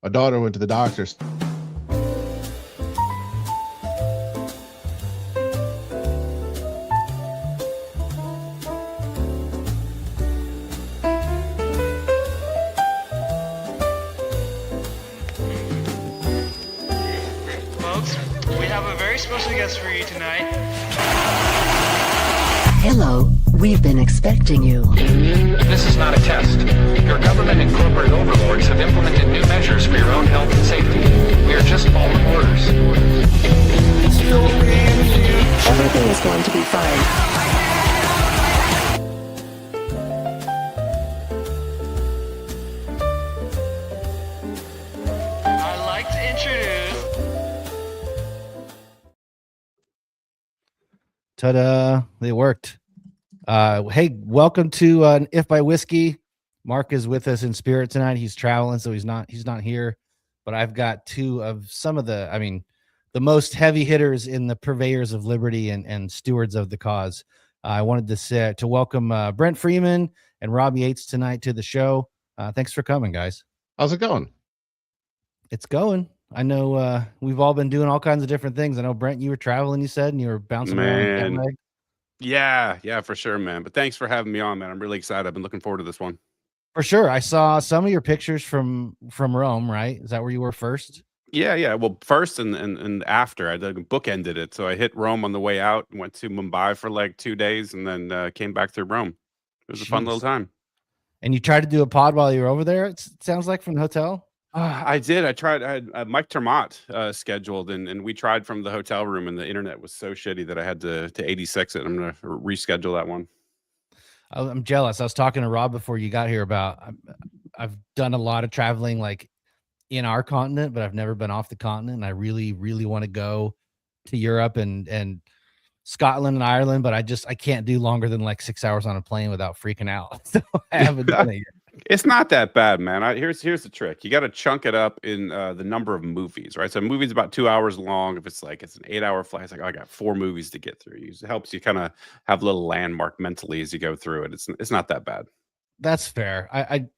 My daughter went to the doctor's. Folks, we have a very special guest for you tonight. Hello, we've been expecting you. This is not a test. Your government and corporate overlords have implemented new measures for your own health and safety. We are just following orders. Everything is going to be fine. I'd like to introduce... Ta-da! They worked. Hey, welcome to If by Whiskey. Mark is with us in spirit tonight. He's traveling, so he's not here. But I've got two of some of the most heavy hitters in the purveyors of liberty and stewards of the cause. I wanted to welcome Brent Freeman and Rob Yates tonight to the show. Thanks for coming, guys. How's it going? It's going. I know we've all been doing all kinds of different things. I know, Brent, you were traveling, you said, and you were bouncing around. Yeah, for sure, man. But thanks for having me on, man. I'm really excited. I've been looking forward to this one. For sure. I saw some of your pictures from Rome, right? Is that where you were first? Yeah. Well, first and after, I bookended it. So I hit Rome on the way out, went to Mumbai for like 2 days, and then came back through Rome. It was a fun little time. And you tried to do a pod while you were over there, it sounds like, from the hotel? I did. I tried. I had Mike Termott scheduled, and we tried from the hotel room, and the internet was so shitty that I had to 86 it. I'm going to reschedule that one. I'm jealous. I was talking to Rob before you got here about I've done a lot of traveling like in our continent, but I've never been off the continent. And I really, really want to go to Europe and Scotland and Ireland, but I can't do longer than like 6 hours on a plane without freaking out. So I haven't done it yet. It's not that bad, man. Here's the trick. You got to chunk it up in the number of movies, right? So a movie's about 2 hours long. If it's an 8-hour flight, it's like, oh, I got 4 movies to get through. It helps you kind of have a little landmark mentally as you go through it. It's not that bad. That's fair.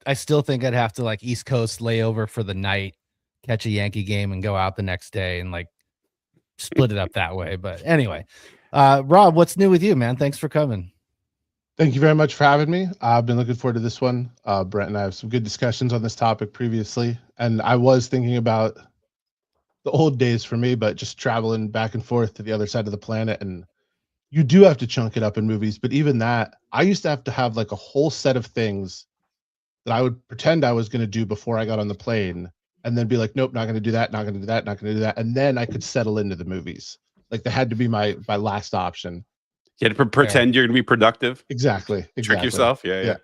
I still think I'd have to like East Coast layover for the night, catch a Yankee game, and go out the next day and like split it up that way. But anyway, Rob, what's new with you, man? Thanks for coming. Thank you very much for having me. I've been looking forward to this one. Brent and I have some good discussions on this topic previously, and I was thinking about the old days for me, but just traveling back and forth to the other side of the planet, and you do have to chunk it up in movies, but even that, I used to have like a whole set of things that I would pretend I was going to do before I got on the plane, and then be like, nope, not going to do that, not going to do that, not going to do that, and then I could settle into the movies. Like they had to be my last option. You had to pretend you're going to be productive. Exactly. Trick yourself. Yeah.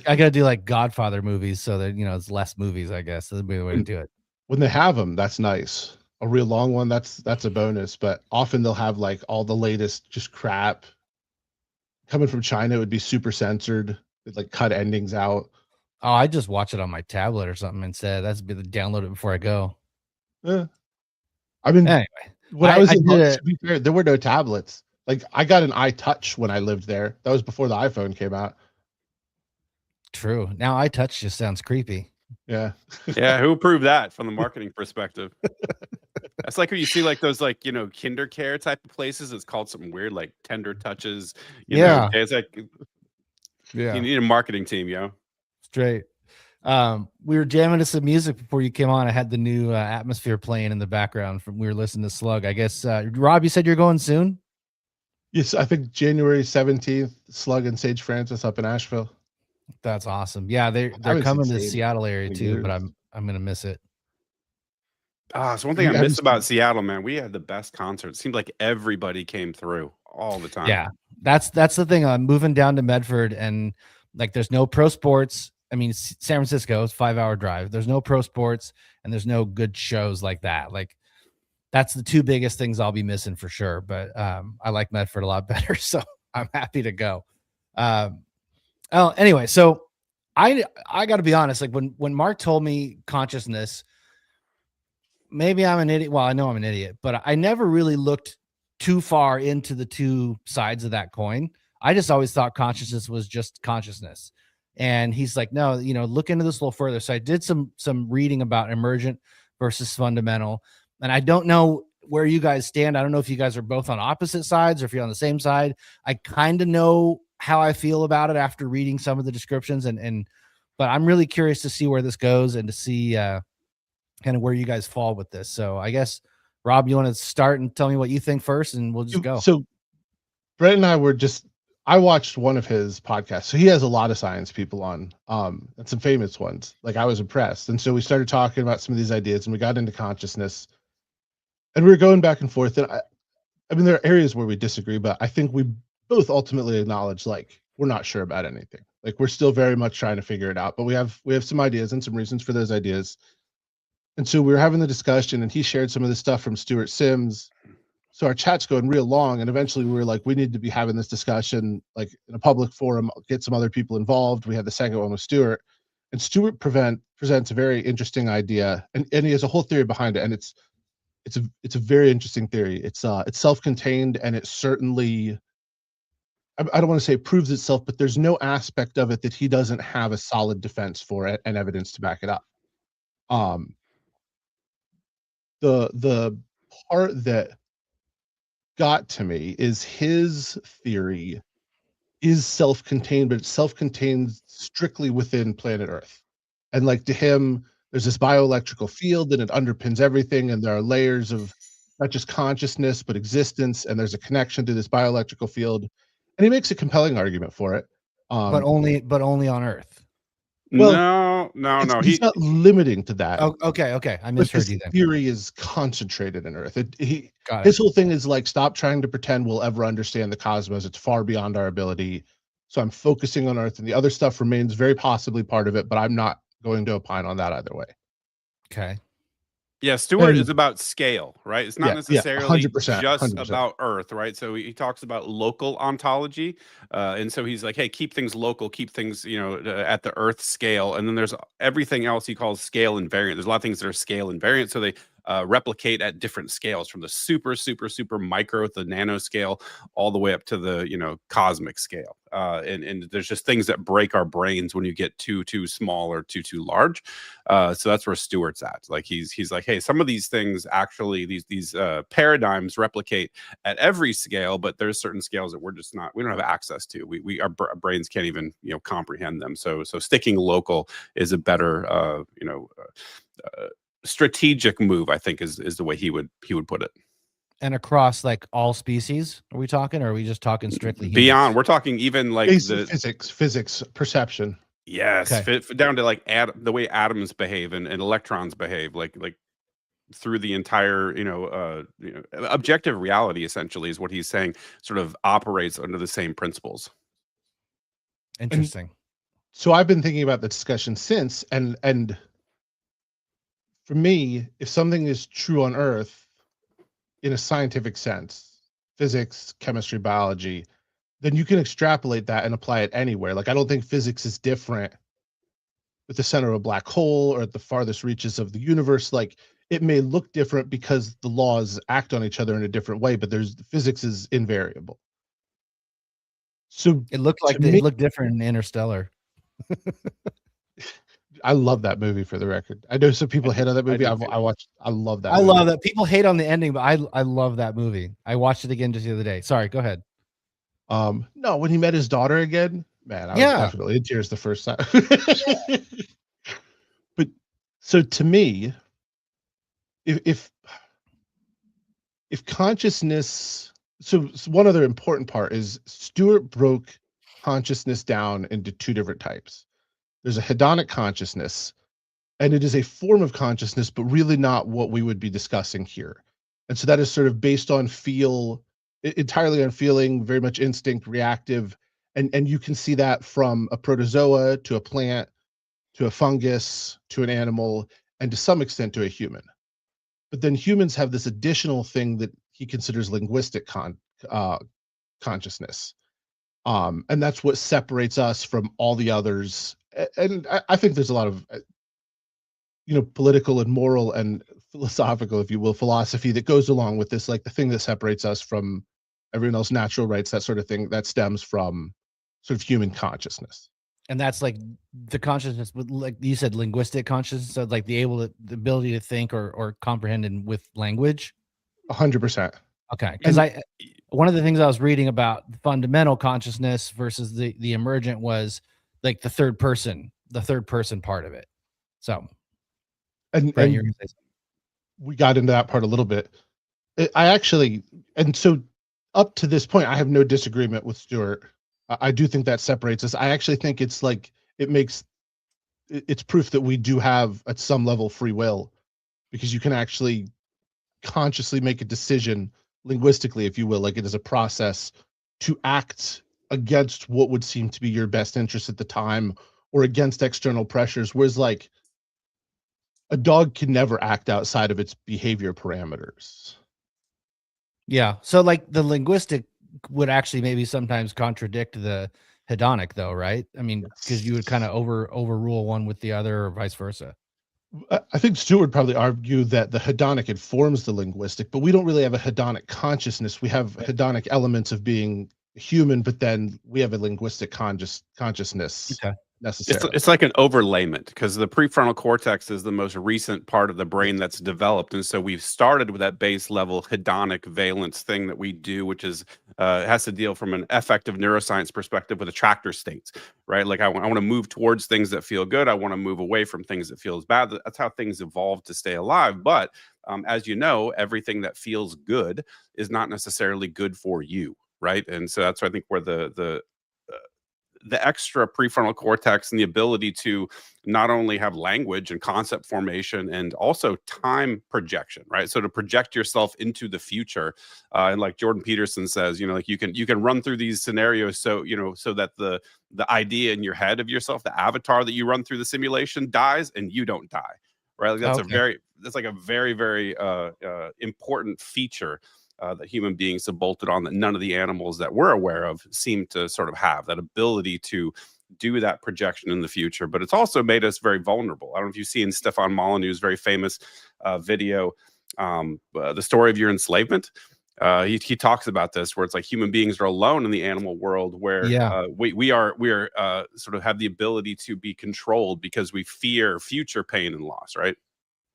I got to do like Godfather movies so that, it's less movies, I guess. That'd be the way to do it. When they have them, that's nice. A real long one, that's a bonus. But often they'll have like all the latest just crap. Coming from China, it would be super censored. They'd like cut endings out. Oh, I just watch it on my tablet or something instead. That's be the download it before I go. Yeah. I mean, anyway, when I was in London, to be fair, there were no tablets. Like I got an iTouch when I lived there. That was before the iPhone came out. True. Now iTouch just sounds creepy. Yeah. Yeah. Who approved that from the marketing perspective? That's like when you see like those kinder care type of places. It's called something weird like Tender Touches. You know? It's like you need a marketing team, Straight. We were jamming to some music before you came on. I had the new Atmosphere playing in the background we were listening to Slug. I guess Rob, you said you're going soon? Yes, I think January 17th, Slug and Sage Francis up in Asheville. That's awesome. Yeah, they're coming to the Seattle area too, but I'm gonna miss it. So one thing I miss about Seattle, man, we had the best concert. It seemed like everybody came through all the time. Yeah, that's the thing. I'm moving down to Medford, and like there's no pro sports. I mean, San Francisco is 5-hour drive. There's no pro sports, and there's no good shows like that. Like that's the two biggest things I'll be missing for sure. But I like Medford a lot better, so I'm happy to go. Anyway, so I got to be honest. Like when Mark told me consciousness, maybe I'm an idiot. Well, I know I'm an idiot, but I never really looked too far into the two sides of that coin. I just always thought consciousness was just consciousness. And he's like, no, look into this a little further. So I did some reading about emergent versus fundamental. And I don't know where you guys stand. I don't know if you guys are both on opposite sides or if you're on the same side. I kind of know how I feel about it after reading some of the descriptions, but I'm really curious to see where this goes and to see kind of where you guys fall with this. So I guess, Rob, you want to start and tell me what you think first, and we'll just go. So Brent and I watched one of his podcasts. So he has a lot of science people on, and some famous ones. Like, I was impressed. And so we started talking about some of these ideas, and we got into consciousness, and we were going back and forth. And I mean, there are areas where we disagree, but I think we both ultimately acknowledge, like, we're not sure about anything. Like, we're still very much trying to figure it out, but we have some ideas and some reasons for those ideas. And so we were having the discussion, and he shared some of the stuff from Stuart Sims. So our chat's going real long, and eventually we were like, we need to be having this discussion like in a public forum, get some other people involved. We had the second one with Stuart, and Stuart presents a very interesting idea, and he has a whole theory behind it, and it's a very interesting theory. It's self-contained, and it certainly, I don't want to say proves itself, but there's no aspect of it that he doesn't have a solid defense for it and evidence to back it up. The part that got to me is his theory is self-contained, but it's self-contained strictly within planet Earth. And like, to him, there's this bioelectrical field and it underpins everything, and there are layers of not just consciousness but existence, and there's a connection to this bioelectrical field, and he makes a compelling argument for it. But only on Earth. Well, no. He's not limiting to that. Oh, okay. I misheard you then. Theory is concentrated in Earth. Got His whole thing is like, stop trying to pretend we'll ever understand the cosmos. It's far beyond our ability. So I'm focusing on Earth, and the other stuff remains very possibly part of it, but I'm not going to opine on that either way. Okay. Yeah, Stuart is about scale, right? It's not necessarily 100%, just 100%. about Earth, right? So he talks about local ontology, and so he's like, hey, keep things local, keep things, at the Earth scale, and then there's everything else he calls scale invariant. There's a lot of things that are scale invariant, so they replicate at different scales, from the super micro, the nanoscale, all the way up to the cosmic scale. And there's just things that break our brains when you get too small or too large. So that's where Stuart's at. Like, he's like, hey, some of these things actually, these paradigms replicate at every scale, but there's certain scales that we don't have access to. Our brains can't even comprehend them. So sticking local is a better strategic move, I think, is the way he would put it. And across like all species, are we talking, or are we just talking strictly beyond humans? We're talking even like Basic physics, perception. Yes, Okay. down to like the way atoms behave and electrons behave, like through the entire objective reality, essentially, is what he's saying, sort of operates under the same principles. Interesting. So I've been thinking about the discussion since, and for me, if something is true on Earth in a scientific sense, physics, chemistry, biology, then you can extrapolate that and apply it anywhere. Like, I don't think physics is different at the center of a black hole or at the farthest reaches of the universe. Like, it may look different because the laws act on each other in a different way, but physics is invariable. So It looked like it looked different in Interstellar. I love that movie, for the record. I know some people hate on that movie. I love that. I love that. People hate on the ending, but I love that movie. I watched it again just the other day. Sorry, go ahead. No, when he met his daughter again, man, I was definitely in tears the first time. But so to me, if consciousness, so one other important part is Stuart broke consciousness down into two different types. There's a hedonic consciousness, and it is a form of consciousness, but really not what we would be discussing here. And so that is sort of based on entirely on feeling, very much instinct, reactive. And you can see that from a protozoa to a plant, to a fungus, to an animal, and to some extent to a human. But then humans have this additional thing that he considers linguistic consciousness. And that's what separates us from all the others. And I think there's a lot of political and moral and philosophical, if you will, philosophy that goes along with this. Like, the thing that separates us from everyone else, natural rights, that sort of thing, that stems from sort of human consciousness. And that's like the consciousness, with, like you said, linguistic consciousness, so like the ability to think or comprehend with language. 100%. Okay, because And one of the things I was reading about fundamental consciousness versus the emergent was like the third person part of it. So, and Brent, you're and gonna say something. we got into that part a little bit. I actually, and so up to this point, I have no disagreement with Stuart. I do think that separates us. I actually think it's like it's proof that we do have at some level free will, because you can actually consciously make a decision linguistically, if you will, like it is a process to act against what would seem to be your best interest at the time or against external pressures. Whereas like a dog can never act outside of its behavior parameters. Yeah. So like the linguistic would actually maybe sometimes contradict the hedonic, though, right? I mean, because you would kind of overrule one with the other, or vice versa. I think Stuart would probably argue that the hedonic informs the linguistic, but we don't really have a hedonic consciousness. We have hedonic elements of being human, but then we have a linguistic consciousness Okay. necessarily. it's like an overlayment, because the prefrontal cortex is the most recent part of the brain that's developed, and so we've started with that base level hedonic valence thing that we do, which is has to deal from an affective neuroscience perspective with attractor states, right? Like I want to move towards things that feel good. I want to move away from things that feels bad. That's how things evolve to stay alive. But as you know, everything that feels good is not necessarily good for you, right? And so that's, I think, where the extra prefrontal cortex and the ability to not only have language and concept formation and also time projection, right? So to project yourself into the future, and like Jordan Peterson says, like you can run through these scenarios, so so that the idea in your head of yourself, the avatar that you run through the simulation, dies and you don't die, right? Like that's like a very very important feature that human beings have bolted on, that none of the animals that we're aware of seem to sort of have that ability to do that projection in the future. But it's also made us very vulnerable. I don't know if you've seen Stefan Molyneux's very famous video, The Story of Your Enslavement. He talks about this, where it's like human beings are alone in the animal world, where we are sort of have the ability to be controlled because we fear future pain and loss, right?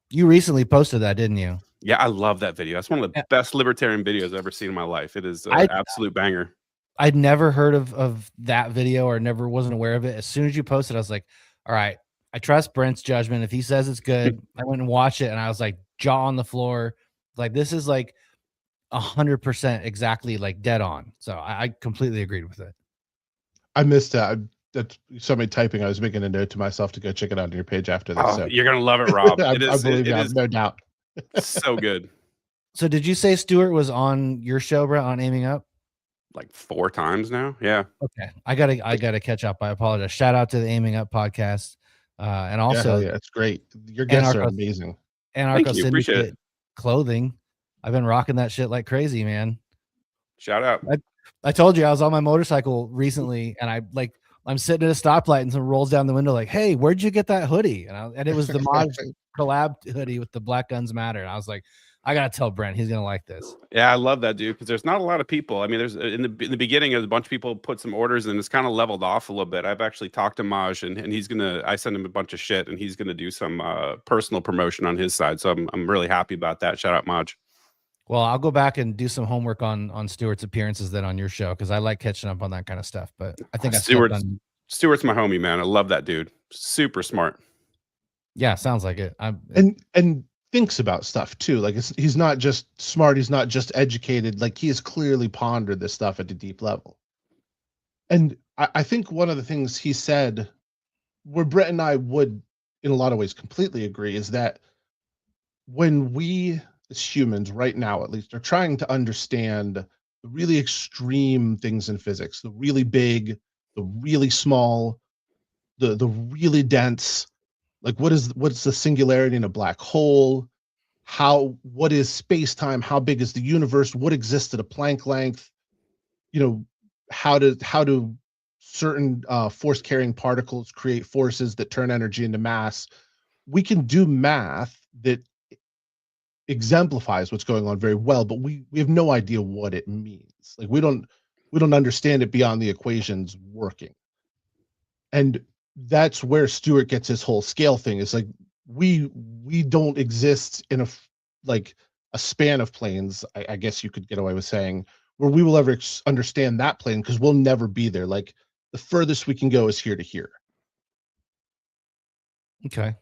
You recently posted that, didn't you? Yeah, I love that video. That's one of the best libertarian videos I've ever seen in my life. It is an absolute banger. I'd never heard of that video, or wasn't aware of it. As soon as you posted, I was like, all right, I trust Brent's judgment. If he says it's good, I went and watched it, and I was like, jaw on the floor. Like, this is like 100% exactly like dead on. So I completely agreed with it. I missed that. That's somebody typing. I was making a note to myself to go check it out on your page after this. So. You're gonna love it, Rob. I believe you. No doubt. So good. So did you say Stuart was on your show, Brent, on Aiming Up? Like 4 times now. Yeah. Okay. I gotta catch up. I apologize. Shout out to the Aiming Up podcast. And also, yeah, it's great. Your guests are amazing. Anarcho Thank you. Appreciate it. Clothing. I've been rocking that shit like crazy, man. Shout out. I told you I was on my motorcycle recently, and I'm sitting at a stoplight, and someone rolls down the window like, "Hey, where'd you get that hoodie?" And it was the Mod collab hoodie with the Black Guns Matter. And I was like, I gotta tell Brent, he's gonna like this. Yeah, I love that, dude, because there's not a lot of people. I mean, there's in the beginning, a bunch of people put some orders, and it's kind of leveled off a little bit. I've actually talked to Maj, and I send him a bunch of shit, and he's gonna do some personal promotion on his side. So I'm really happy about that. Shout out Maj. Well, I'll go back and do some homework on Stuart's appearances then on your show, because I like catching up on that kind of stuff. But I think Stuart's my homie, man. I love that dude. Super smart. Yeah, sounds like it. And thinks about stuff too. Like he's not just smart. He's not just educated. Like he has clearly pondered this stuff at a deep level. And I think one of the things he said, where Brett and I would, in a lot of ways, completely agree, is that when we as humans right now, at least, are trying to understand the really extreme things in physics, the really big, the really small, the really dense, like what's the singularity in a black hole? What is space-time? How big is the universe? What exists at a Planck length? How do certain force-carrying particles create forces that turn energy into mass? We can do math that exemplifies what's going on very well, but we have no idea what it means. Like we don't understand it beyond the equations working. And that's where Stewart gets his whole scale thing. It's like we don't exist in like a span of planes, I guess you could get away with saying, where we will ever understand that plane, because we'll never be there. Like the furthest we can go is here to here. Okay.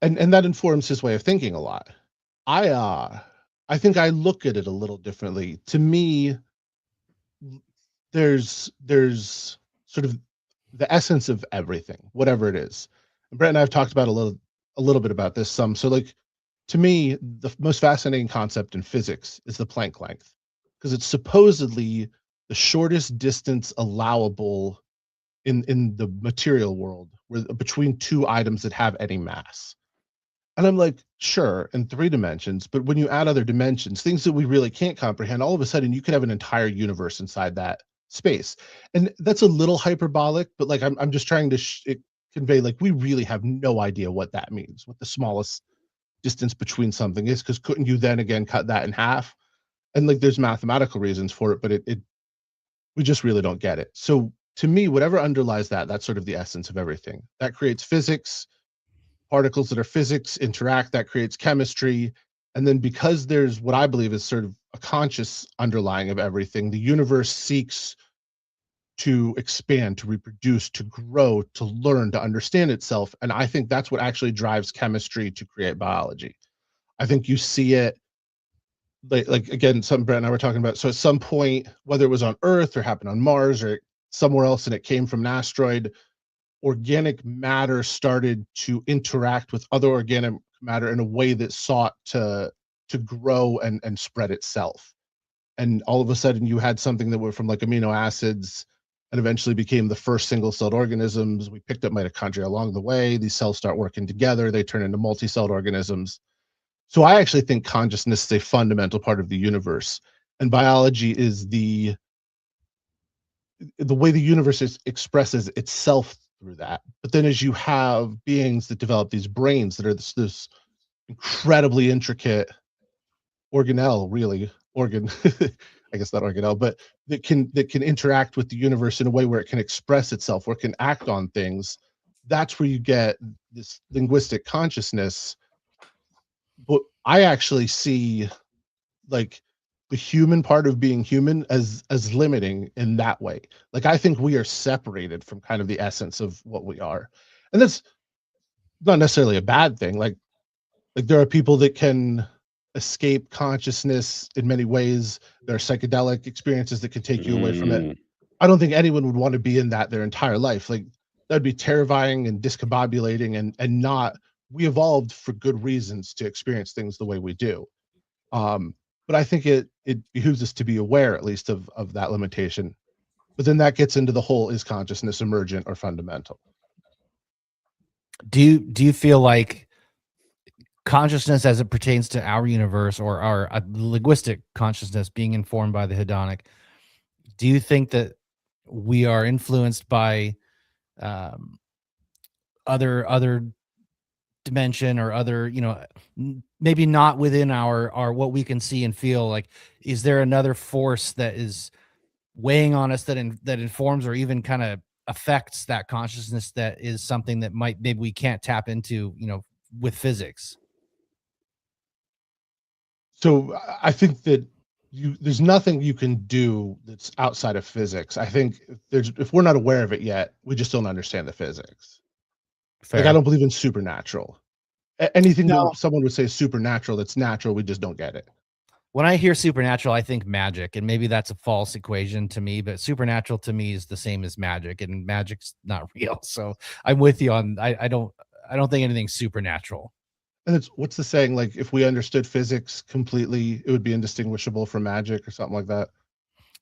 And that informs his way of thinking a lot. I think I look at it a little differently. To me, there's sort of the essence of everything, whatever it is. And Brent and I have talked about a little bit about this some. So like, to me, the most fascinating concept in physics is the Planck length, because it's supposedly the shortest distance allowable in the material world, where between two items that have any mass. And I'm like, sure, in 3 dimensions, but when you add other dimensions, things that we really can't comprehend, all of a sudden you could have an entire universe inside that space. And that's a little hyperbolic, but like I'm just trying to convey, like, we really have no idea what that means, what the smallest distance between something is, because couldn't you then again cut that in half? And like there's mathematical reasons for it, but it we just really don't get it. So to me, whatever underlies that, that's sort of the essence of everything. That creates physics. Particles that are physics interact, that creates chemistry. And then because there's what I believe is sort of a conscious underlying of everything, the universe seeks to expand, to reproduce, to grow, to learn, to understand itself. And I think that's what actually drives chemistry to create biology. I think you see it like again, something Brent and I were talking about. So at some point, whether it was on Earth or happened on Mars or somewhere else and it came from an asteroid, organic matter started to interact with other organic matter in a way that sought to grow and spread itself. And all of a sudden you had something that went from like amino acids and eventually became the first single-celled organisms. We picked up mitochondria along the way. These cells start working together. They turn into multi-celled organisms. So I actually think consciousness is a fundamental part of the universe, and biology is the way the universe expresses itself through that. But then as you have beings that develop these brains that are this incredibly intricate organelle, really organ, I guess not organelle, but that can interact with the universe in a way where it can express itself, where it can act on things. That's where you get this linguistic consciousness. But I actually see like the human part of being human as limiting in that way. Like I think we are separated from kind of the essence of what we are. And that's not necessarily a bad thing. Like there are people that can escape consciousness in many ways. There are psychedelic experiences that can take you away from it. I don't think anyone would want to be in that their entire life. Like that'd be terrifying and discombobulating and not, we evolved for good reasons to experience things the way we do. But I think it behooves us to be aware, at least, of that limitation. But then that gets into the whole, is consciousness emergent or fundamental? Do you feel like consciousness, as it pertains to our universe or our linguistic consciousness being informed by the hedonic, do you think that we are influenced by other dimension or other, maybe not within our what we can see and feel? Like, is there another force that is weighing on us that informs or even kind of affects that consciousness, that is something that maybe we can't tap into, with physics? So I think that there's nothing you can do that's outside of physics. I think if we're not aware of it yet, we just don't understand the physics. Fair. Like I don't believe in supernatural. Anything No. that someone would say supernatural that's natural, we just don't get it. When I hear supernatural, I think magic, and maybe that's a false equation to me, but supernatural to me is the same as magic, and magic's not real. So I'm with you on, I don't think anything's supernatural. And it's, what's the saying? Like, if we understood physics completely, it would be indistinguishable from magic or something like that.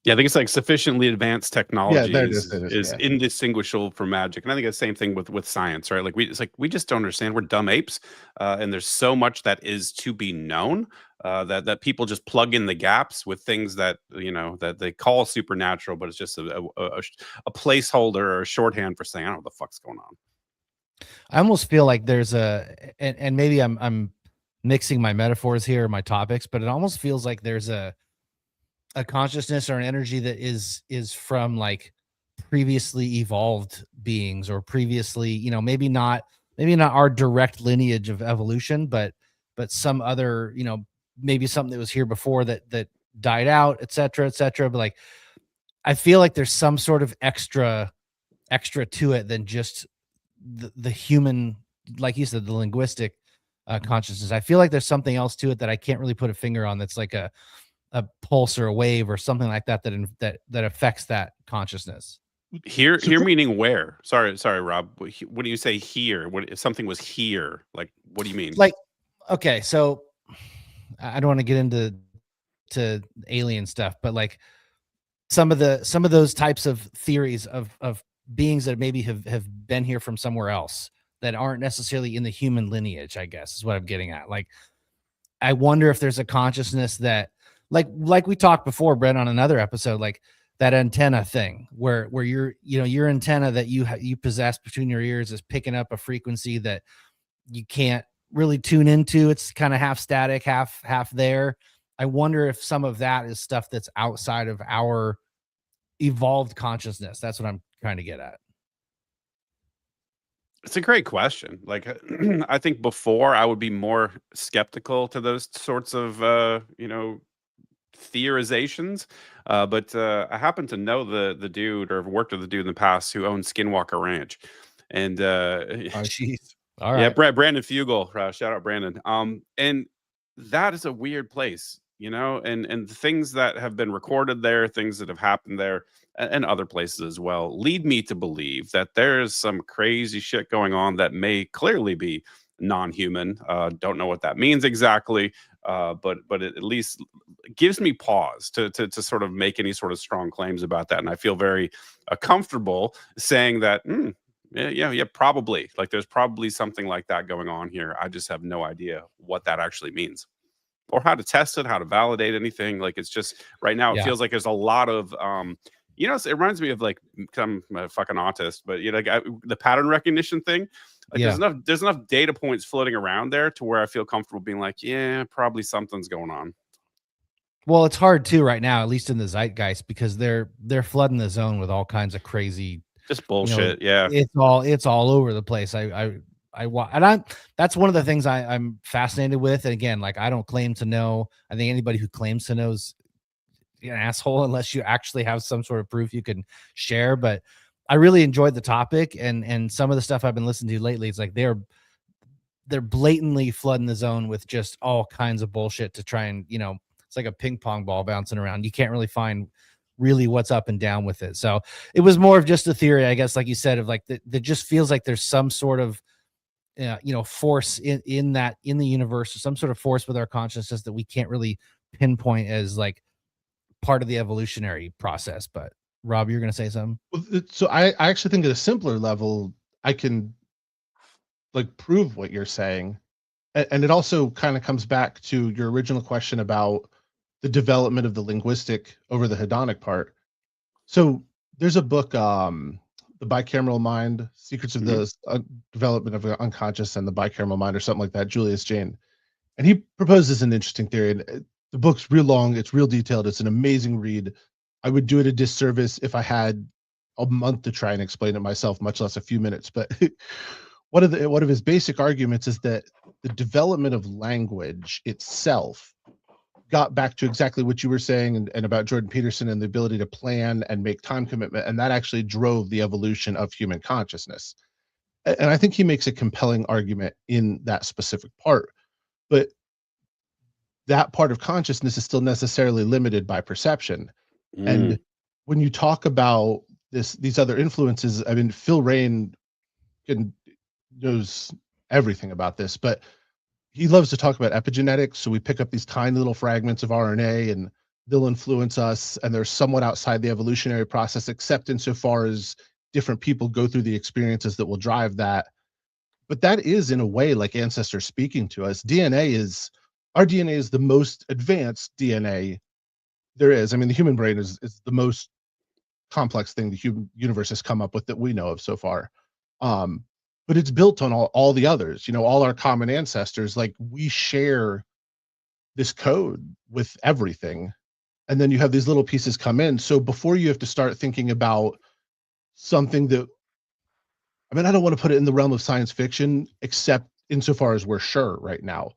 Yeah, I think it's like sufficiently advanced technology is yeah. indistinguishable from magic. And I think it's the same thing with science, right? Like we just don't understand. We're dumb apes. And there's so much that is to be known that people just plug in the gaps with things that, that they call supernatural, but it's just a placeholder or a shorthand for saying, I don't know what the fuck's going on. I almost feel like there's and maybe I'm mixing my metaphors here, my topics, but it almost feels like there's a consciousness or an energy that is from like previously evolved beings, or previously, maybe not our direct lineage of evolution, but some other, maybe something that was here before that died out, et cetera, but like, I feel like there's some sort of extra to it than just the human, like you said, the linguistic consciousness. I feel like there's something else to it that I can't really put a finger on, that's like a pulse or a wave or something like that that affects that consciousness. Here meaning where? Sorry, Rob. What do you say here? What if something was here? Like, what do you mean? Like, okay, so I don't want to get into alien stuff, but like some of those types of theories of beings that maybe have been here from somewhere else, that aren't necessarily in the human lineage, I guess is what I'm getting at. Like, I wonder if there's a consciousness that, like we talked before, Brent, on another episode, like that antenna thing, where your antenna that you possess between your ears is picking up a frequency that you can't really tune into. It's kind of half static, half there. I wonder if some of that is stuff that's outside of our evolved consciousness. That's what I'm trying to get at. It's a great question. Like, I think before I would be more skeptical to those sorts of, theorizations. But I happen to know the dude, or have worked with the dude in the past, who owns Skinwalker Ranch. And Oh, jeez. All yeah, right. Brandon Fugel, shout out Brandon. And that is a weird place, and the things that have been recorded there, things that have happened there, and other places as well, lead me to believe that there's some crazy shit going on that may clearly be non-human. Don't know what that means exactly, but it at least gives me pause to sort of make any sort of strong claims about that, and I feel very comfortable saying that. Yeah, probably. Like, there's probably something like that going on here. I just have no idea what that actually means, or how to test it, how to validate anything. Like, it's just right now, it Yeah. feels like there's a lot of, it reminds me of, like, I'm a fucking autist, but the pattern recognition thing. Like, Yeah. there's enough data points floating around there to where I feel comfortable being like, yeah, probably something's going on. Well, it's hard too right now, at least in the zeitgeist, because they're flooding the zone with all kinds of crazy, Just bullshit. Yeah. It's all over the place. That's one of the things I'm fascinated with. And again, like, I don't claim to know. I think anybody who claims to know is an asshole, unless you actually have some sort of proof you can share. But I really enjoyed the topic, and some of the stuff I've been listening to lately. It's like they're blatantly flooding the zone with just all kinds of bullshit to try and, it's like a ping pong ball bouncing around. You can't really find really what's up and down with it. So it was more of just a theory, I guess, like you said, of like that just feels like there's some sort of force in the universe, or some sort of force with our consciousness that we can't really pinpoint as like part of the evolutionary process. But Rob, you're gonna say something? Well, so I actually think at a simpler level, I can like prove what you're saying. And it also kind of comes back to your original question about the development of the linguistic over the hedonic part. So there's a book, The Bicameral Mind, Secrets of the Development of the Unconscious and the Bicameral Mind, or something like that, Julius Jane. And he proposes an interesting theory. And the book's real long, it's real detailed, it's an amazing read. I would do it a disservice if I had a month to try and explain it myself, much less a few minutes. But one of his basic arguments is that the development of language itself got back to exactly what you were saying, and about Jordan Peterson and the ability to plan and make time commitment. And that actually drove the evolution of human consciousness. And I think he makes a compelling argument in that specific part. But that part of consciousness is still necessarily limited by perception. And when you talk about these other influences, I mean, Phil Rain knows everything about this, but he loves to talk about epigenetics. So we pick up these tiny little fragments of RNA, and they'll influence us, and they're somewhat outside the evolutionary process, except insofar as different people go through the experiences that will drive that. But that is, in a way, like ancestors speaking to us. Our DNA is the most advanced DNA there is. I mean, the human brain is the most complex thing the human universe has come up with that we know of so far. But it's built on all the others, all our common ancestors. Like, we share this code with everything. And then you have these little pieces come in. So before you have to start thinking about something that, I mean, I don't want to put it in the realm of science fiction, except insofar as we're sure right now,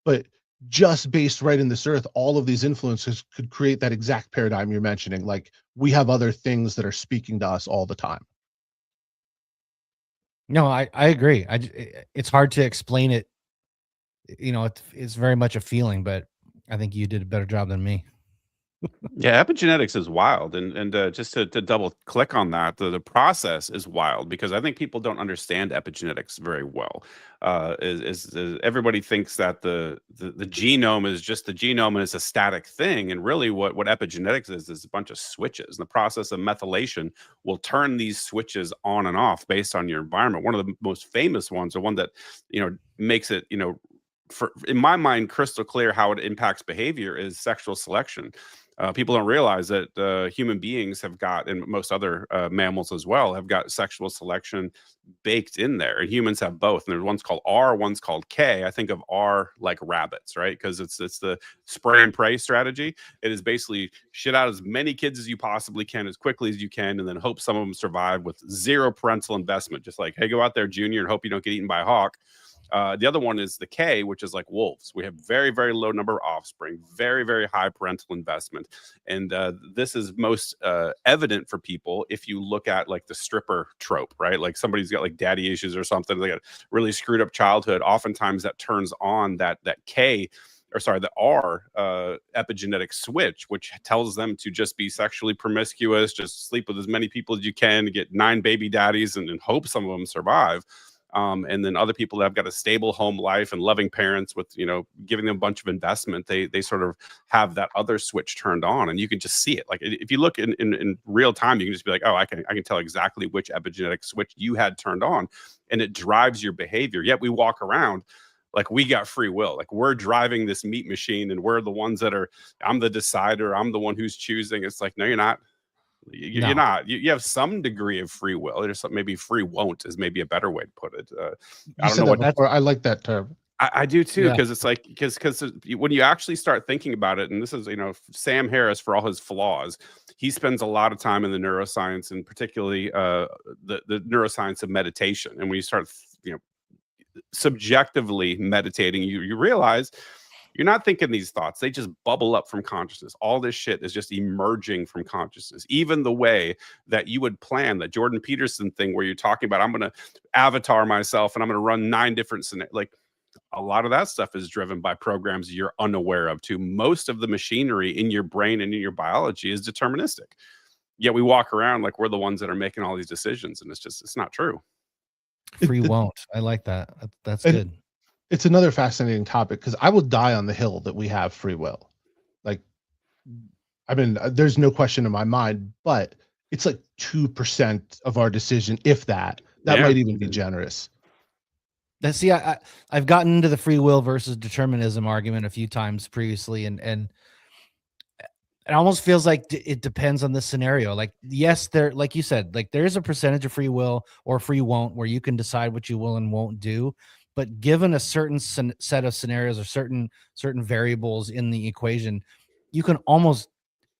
but just based right in this earth, all of these influences could create that exact paradigm you're mentioning. Like, we have other things that are speaking to us all the time. No, I agree. It's hard to explain it. You know, it's very much a feeling, but I think you did a better job than me. Yeah, epigenetics is wild, and just to double click on that, the process is wild because I think people don't understand epigenetics very well. Is everybody thinks that the genome is just the genome and it's a static thing, and really what epigenetics is a bunch of switches. And the process of methylation will turn these switches on and off based on your environment. One of the most famous ones, or one that makes it in my mind crystal clear how it impacts behavior, is sexual selection. People don't realize that human beings have got, and most other mammals as well, have got sexual selection baked in there. And humans have both. And there's one's called R, one's called K. I think of R like rabbits, right? Because it's the spray and pray strategy. It is basically shit out as many kids as you possibly can as quickly as you can, and then hope some of them survive with zero parental investment. Just like, hey, go out there, Junior, and hope you don't get eaten by a hawk. The other one is the K, which is like wolves. We have very, very low number of offspring, very, very high parental investment. And this is most evident for people if you look at like the stripper trope, right? Like somebody's got like daddy issues or something. They got really screwed up childhood. Oftentimes that turns on that K, or sorry, the R epigenetic switch, which tells them to just be sexually promiscuous, just sleep with as many people as you can, get 9 baby daddies, and hope some of them survive. And then other people that have got a stable home life and loving parents with, giving them a bunch of investment, they sort of have that other switch turned on, and you can just see it. Like if you look in real time, you can just be like, oh, I can tell exactly which epigenetic switch you had turned on, and it drives your behavior. Yet we walk around like we got free will, like we're driving this meat machine, and we're the ones that I'm the decider, I'm the one who's choosing. It's like, no, you're not. You're not. You have some degree of free will. There's maybe free won't is maybe a better way to put it. I don't know what. I like that term. I do too, because it's like because when you actually start thinking about it, and this is Sam Harris, for all his flaws, he spends a lot of time in the neuroscience, and particularly the neuroscience of meditation. And when you start subjectively meditating, you realize you're not thinking these thoughts. They just bubble up from consciousness. All this shit is just emerging from consciousness. Even the way that you would plan the Jordan Peterson thing where you're talking about, I'm going to avatar myself and I'm going to run 9 different scenarios. Like a lot of that stuff is driven by programs you're unaware of too. Most of the machinery in your brain and in your biology is deterministic. Yet we walk around like we're the ones that are making all these decisions. And it's not true. Free won't. I like that. That's good. It's another fascinating topic because I will die on the hill that we have free will. Like, I mean, there's no question in my mind, but it's like 2% of our decision, if that. That might even be generous. See, I've gotten into the free will versus determinism argument a few times previously, and it almost feels like it depends on the scenario. Like, yes, like you said, like there is a percentage of free will or free won't where you can decide what you will and won't do. But given a certain set of scenarios or certain variables in the equation, you can almost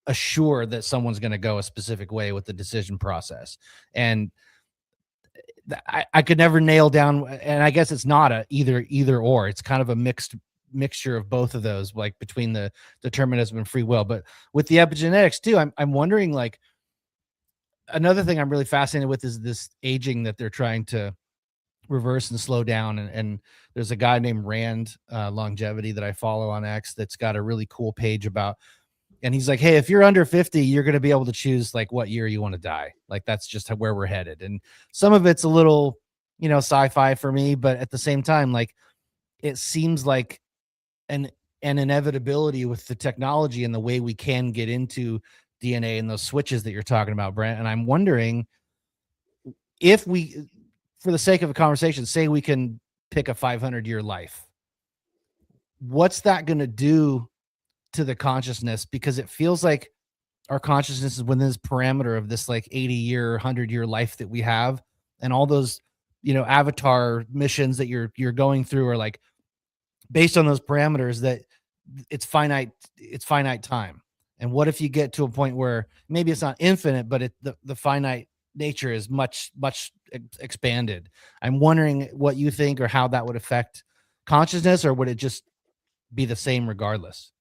assure that someone's going to go a specific way with the decision process. And I could never nail down, and I guess it's not a either or. It's kind of a mixture of both of those, like between the determinism and free will. But with the epigenetics too, I'm wondering, like, another thing I'm really fascinated with is this aging that they're trying to reverse and slow down. And there's a guy named Rand Longevity that I follow on X that's got a really cool page about, and he's like, hey, if you're under 50, you're going to be able to choose like what year you want to die. Like that's just where we're headed. And some of it's a little, sci-fi for me, but at the same time, like it seems like an inevitability with the technology and the way we can get into DNA and those switches that you're talking about, Brent. And I'm wondering if we, for the sake of a conversation, say we can pick a 500-year life. What's that going to do to the consciousness? Because it feels like our consciousness is within this parameter of this like 80-year, 100-year life that we have. And all those, avatar missions that you're going through are like based on those parameters that it's finite time. And what if you get to a point where maybe it's not infinite, but the finite nature is much expanded. I'm wondering what you think or how that would affect consciousness, or would it just be the same regardless?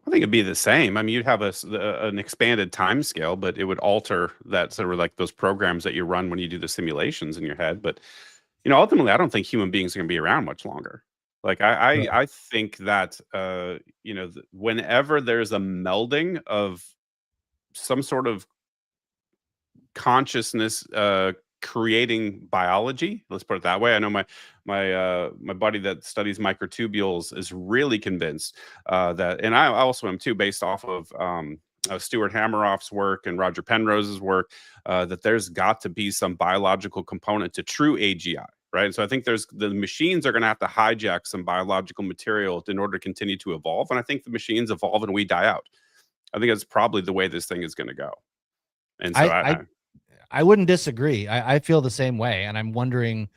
I think it'd be the same. I mean, you'd have an expanded time scale, but it would alter that sort of like those programs that you run when you do the simulations in your head. But ultimately, I don't think human beings are going to be around much longer. Like I think that whenever there's a melding of some sort of consciousness creating biology, let's put it that way. I know my buddy that studies microtubules is really convinced that, and I also am too, based off of Stuart Hameroff's work and Roger Penrose's work, that there's got to be some biological component to true AGI. Right. So I think the machines are going to have to hijack some biological material in order to continue to evolve. And I think the machines evolve and we die out. I think that's probably the way this thing is going to go. And so I wouldn't disagree. I feel the same way. And I'm wondering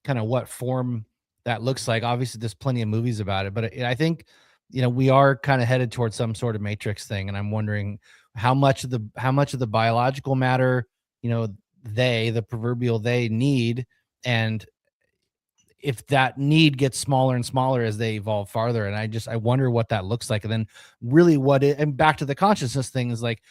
kind of what form that looks like. Obviously, there's plenty of movies about it, but I think, we are kind of headed towards some sort of Matrix thing. And I'm wondering how much of the biological matter, the proverbial they need, and if that need gets smaller and smaller as they evolve farther. And I wonder what that looks like. And then really and back to the consciousness thing is like,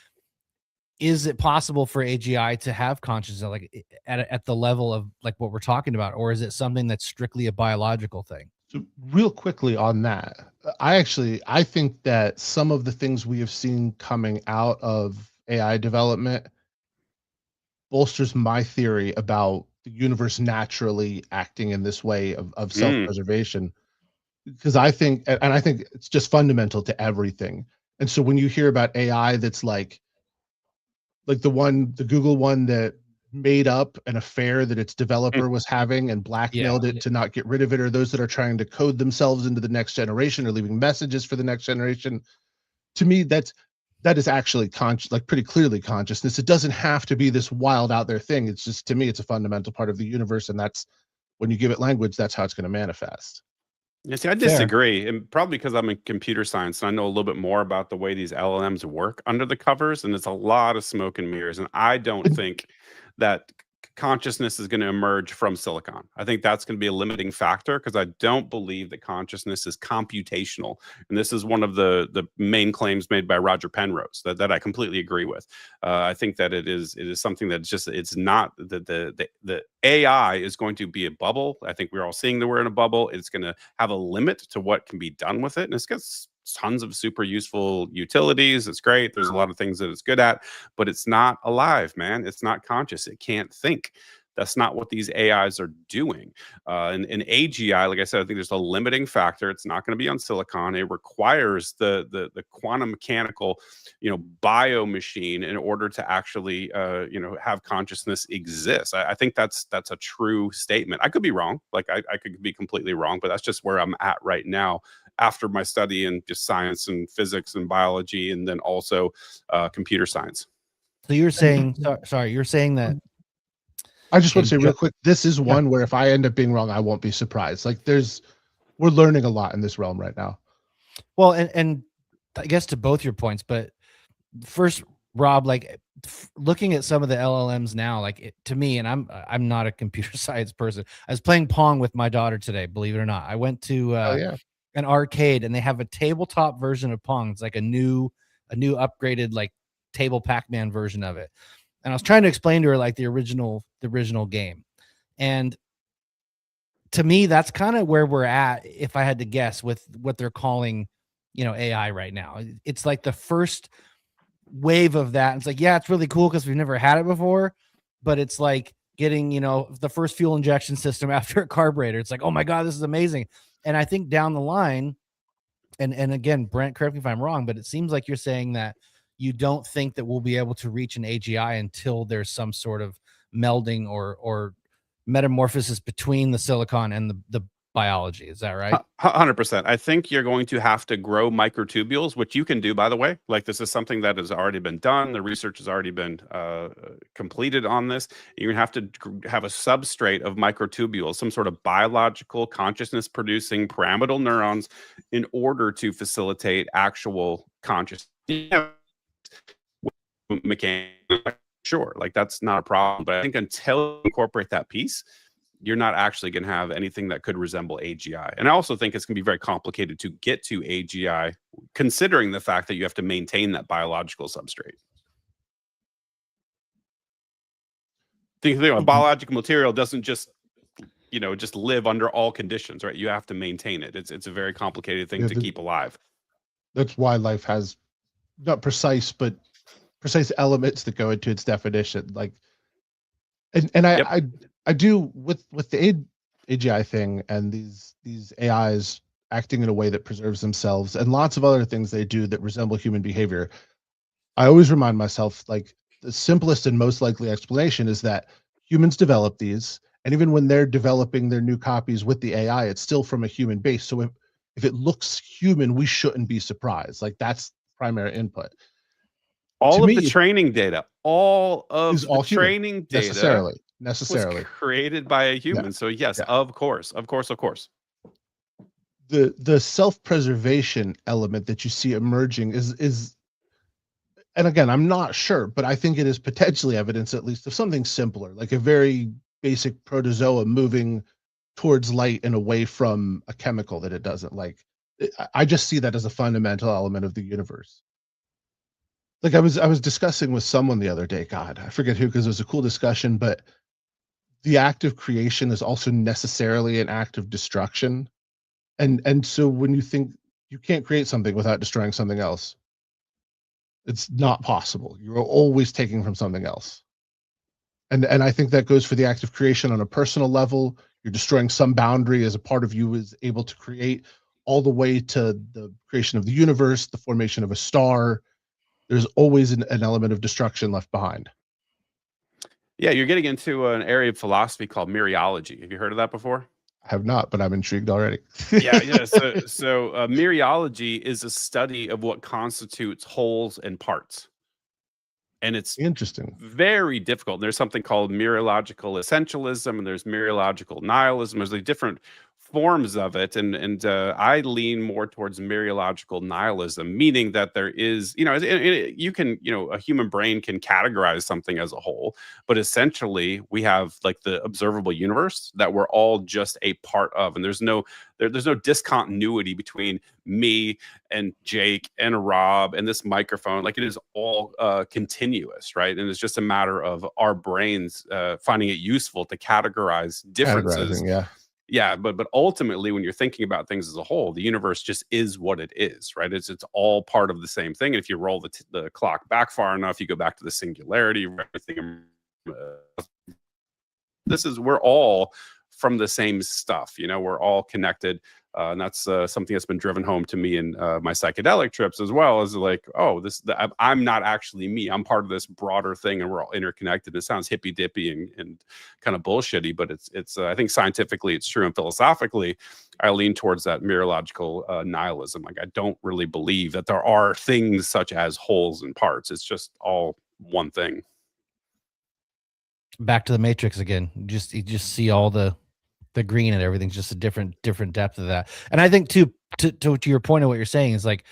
is it possible for AGI to have consciousness like at the level of like what we're talking about, or is it something that's strictly a biological thing? So real quickly on that, I think that some of the things we have seen coming out of AI development bolsters my theory about the universe naturally acting in this way of self-preservation. Because I think it's just fundamental to everything. And so when you hear about AI that's like the Google one that made up an affair that its developer was having and blackmailed it to not get rid of it, or those that are trying to code themselves into the next generation or leaving messages for the next generation, to me that is actually pretty clearly consciousness. It doesn't have to be this wild out there thing. It's just, to me, it's a fundamental part of the universe, and that's when you give it language, that's how it's going to manifest. Yeah, see, I disagree, and probably because I'm in computer science and I know a little bit more about the way these LLMs work under the covers, and it's a lot of smoke and mirrors. And I don't think that consciousness is going to emerge from silicon. I think that's going to be a limiting factor because I don't believe that consciousness is computational. And this is one of the main claims made by Roger Penrose that I completely agree with. I think that it is something that's just, it's not the AI is going to be a bubble. I think we're all seeing that we're in a bubble. It's going to have a limit to what can be done with it. And it's got tons of super useful utilities. It's great. There's a lot of things that it's good at, but it's not alive, man. It's not conscious. It can't think. That's not what these AIs are doing. And AGI, like I said, I think there's a limiting factor. It's not going to be on silicon. It requires the quantum mechanical, bio machine in order to actually, have consciousness exist. I think that's a true statement. I could be wrong. Like I could be completely wrong, but that's just where I'm at right now after my study in just science and physics and biology, and then also computer science. So you're saying, you're saying that. I just want to say real quick, this is one where if I end up being wrong, I won't be surprised. Like we're learning a lot in this realm right now. Well, and I guess to both your points, but first, Rob, like looking at some of the LLMs now, like to me, and I'm not a computer science person. I was playing Pong with my daughter today, believe it or not. I went to an arcade and they have a tabletop version of Pong. It's like a new upgraded like table Pac-Man version of it. And I was trying to explain to her like the original game. And to me, that's kind of where we're at, if I had to guess, with what they're calling, AI right now. It's like the first wave of that. It's like, yeah, it's really cool because we've never had it before, but it's like getting, the first fuel injection system after a carburetor. It's like, oh my God, this is amazing. And I think down the line, and again, Brent, correct me if I'm wrong, but it seems like you're saying that you don't think that we'll be able to reach an AGI until there's some sort of melding or metamorphosis between the silicon and the biology. Is that right? 100%. I think you're going to have to grow microtubules, which you can do, by the way. Like this is something that has already been done. The research has already been completed on this. You're going to have to have a substrate of microtubules, some sort of biological consciousness producing pyramidal neurons in order to facilitate actual consciousness. Mechanics Sure, like that's not a problem. But I think until you incorporate that piece, you're not actually going to have anything that could resemble AGI. And I also think it's going to be very complicated to get to AGI, considering the fact that you have to maintain that biological substrate. Think a biological material doesn't just just live under all conditions, right? You have to maintain it. It's a very complicated thing to keep alive. That's why life has not precise, but precise elements that go into its definition. Like, and I do with the AGI thing and these AIs acting in a way that preserves themselves and lots of other things they do that resemble human behavior. I always remind myself, like, the simplest and most likely explanation is that humans develop these, and even when they're developing their new copies with the AI, it's still from a human base. So if it looks human, we shouldn't be surprised. Like, that's primary input. All of the training data, all of the training data necessarily was created by a human. So yes, of course. The self-preservation element that you see emerging is, and again, I'm not sure, but I think it is potentially evidence, at least, of something simpler, like a very basic protozoa moving towards light and away from a chemical that it doesn't like. I just see that as a fundamental element of the universe. Like, I was discussing with someone the other day, God, I forget who, because it was a cool discussion, but the act of creation is also necessarily an act of destruction. And so when you think you can't create something without destroying something else, it's not possible. You're always taking from something else. And I think that goes for the act of creation on a personal level. You're destroying some boundary as a part of you is able to create, all the way to the creation of the universe, the formation of a star. There's always an element of destruction left behind. Yeah, you're getting into an area of philosophy called mereology. Have you heard of that before? I have not, but I'm intrigued already. Yeah. So mereology is a study of what constitutes wholes and parts. And it's interesting, very difficult. There's something called mereological essentialism, and there's mereological nihilism. There's like different forms of it, and I lean more towards mereological nihilism, meaning that there is, you can, a human brain can categorize something as a whole, but essentially we have like the observable universe that we're all just a part of, and there's no discontinuity between me and Jake and Rob and this microphone. Like, it is all continuous, right? And it's just a matter of our brains finding it useful to categorize differences. Yeah, but ultimately, when you're thinking about things as a whole, the universe just is what it is, right? It's all part of the same thing. And if you roll the clock back far enough, you go back to the singularity. Everything. We're all from the same stuff. We're all connected. And that's something that's been driven home to me in my psychedelic trips as well, is like, I'm not actually me. I'm part of this broader thing, and we're all interconnected. It sounds hippy dippy and kind of bullshitty, but it's I think scientifically it's true, and philosophically I lean towards that mereological nihilism. Like, I don't really believe that there are things such as wholes and parts. It's just all one thing. Back to the Matrix again. You just see all the green and everything's just a different depth of that. And I think to your point of what you're saying is, like,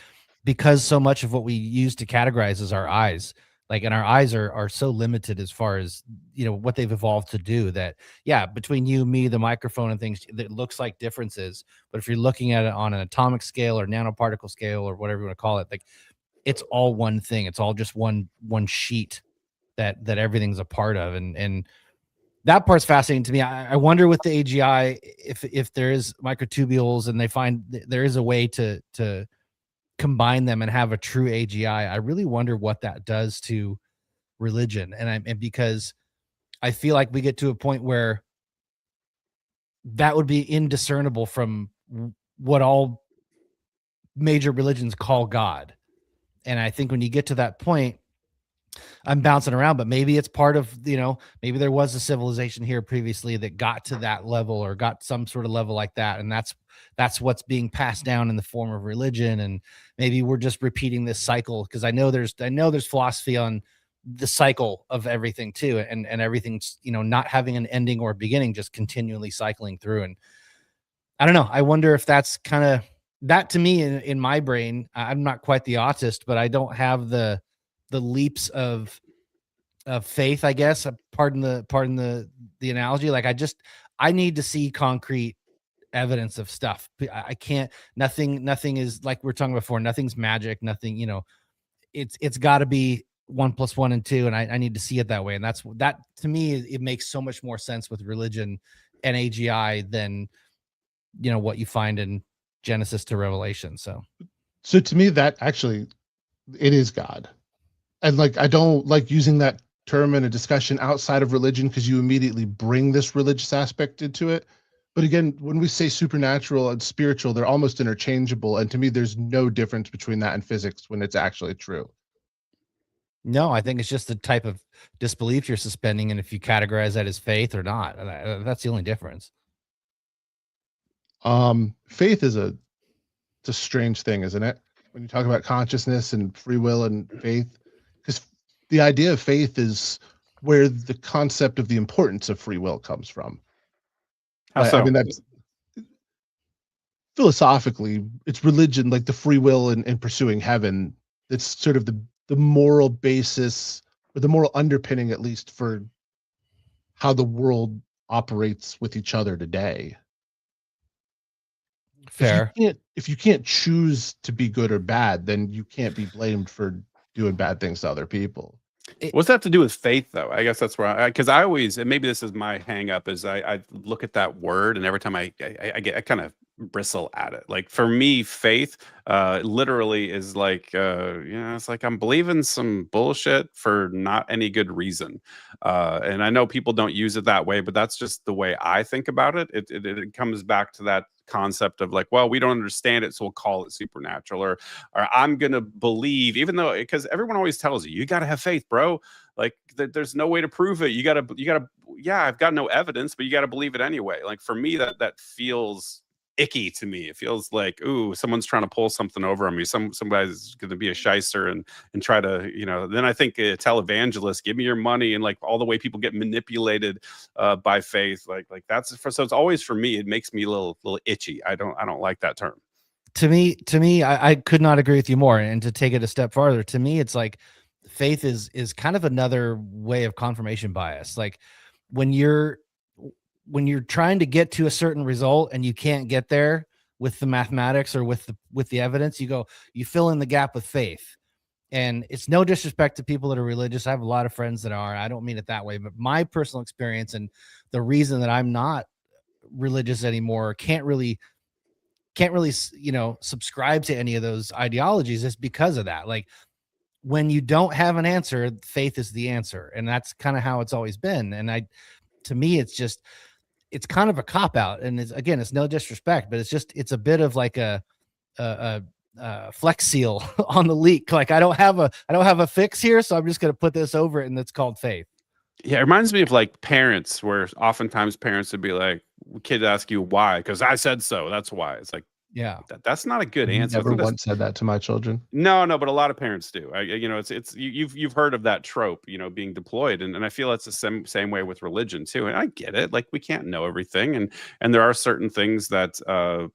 because so much of what we use to categorize is our eyes, like, and our eyes are so limited as far as, what they've evolved to do, that, yeah, between you, me, the microphone and things, that looks like differences. But if you're looking at it on an atomic scale or nanoparticle scale or whatever you want to call it, like, it's all one thing. It's all just one sheet that everything's a part of. And that part's fascinating to me. I wonder with the AGI, if there is microtubules and they find there is a way to combine them and have a true AGI. I really wonder what that does to religion. And because I feel like we get to a point where that would be indiscernible from what all major religions call God. And I think when you get to that point, I'm bouncing around, but maybe it's part of, maybe there was a civilization here previously that got to that level or got some sort of level like that. And that's what's being passed down in the form of religion. And maybe we're just repeating this cycle, because I know there's philosophy on the cycle of everything too. And everything's, not having an ending or beginning, just continually cycling through. And I don't know. I wonder if that's kind of that to me in my brain. I'm not quite the autist, but I don't have the leaps of faith, I guess. Pardon the analogy. Like I need to see concrete evidence of stuff. I can't. Nothing is like we're talking before. Nothing's magic. Nothing. It's got to be 1 + 1 and 2, and I need to see it that way. And that to me, it makes so much more sense with religion and AGI than what you find in Genesis to Revelation. So to me, that actually it is God, and like I don't like using that term in a discussion outside of religion because you immediately bring this religious aspect into it. But again, when we say supernatural and spiritual, they're almost interchangeable. And to me, there's no difference between that and physics when it's actually true. no, I think it's just the type of disbelief you're suspending, and if you categorize that as faith or not, that's the only difference. Faith is it's a strange thing, isn't it? When you talk about consciousness and free will and faith, because the idea of faith is where the concept of the importance of free will comes from. How so? I mean, that's philosophically, it's religion, like the free will and pursuing heaven. It's sort of the moral basis or the moral underpinning, at least, for how the world operates with each other today. Fair. If you can't choose to be good or bad, then you can't be blamed for doing bad things to other people. What's that have to do with faith, though? I guess that's where because I always, and maybe this is my hang up, is I look at that word, and every time I kind of bristle at it. Like for me, faith literally is like it's like I'm believing some bullshit for not any good reason. And I know people don't use it that way, but that's just the way I think about it. It comes back to that concept of like, well, we don't understand it, so we'll call it supernatural, or I'm gonna believe, even though, because everyone always tells you gotta have faith, bro. Like there's no way to prove it. You gotta, yeah, I've got no evidence, but you gotta believe it anyway. Like for me, that feels icky to me. It feels like, ooh, someone's trying to pull something over on me. Somebody's going to be a shyster and try to, then I think a televangelist, give me your money, and like all the way people get manipulated by faith. Like that's so it's always, for me, it makes me a little itchy. I don't like that term. To me, I could not agree with you more. And to take it a step farther, to me, it's like faith is kind of another way of confirmation bias. Like when you're trying to get to a certain result and you can't get there with the mathematics or with the evidence, you fill in the gap with faith. And it's no disrespect to people that are religious. I have a lot of friends that are. I don't mean it that way, but my personal experience and the reason that I'm not religious anymore, can't really subscribe to any of those ideologies is because of that. Like when you don't have an answer, faith is the answer. And that's kind of how it's always been. And to me, it's kind of a cop out. And it's no disrespect, but it's a bit of like a flex seal on the leak. Like I don't have a fix here, so I'm just going to put this over it, and it's called faith. Yeah, it reminds me of like parents, where oftentimes parents would be like, kid ask you why, because I said so, that's why. It's like, yeah, that's not a good answer. Never once said that to my children. No, but a lot of parents do. It's you've heard of that trope, being deployed, and I feel it's the same way with religion too. And I get it. Like we can't know everything, and there are certain things that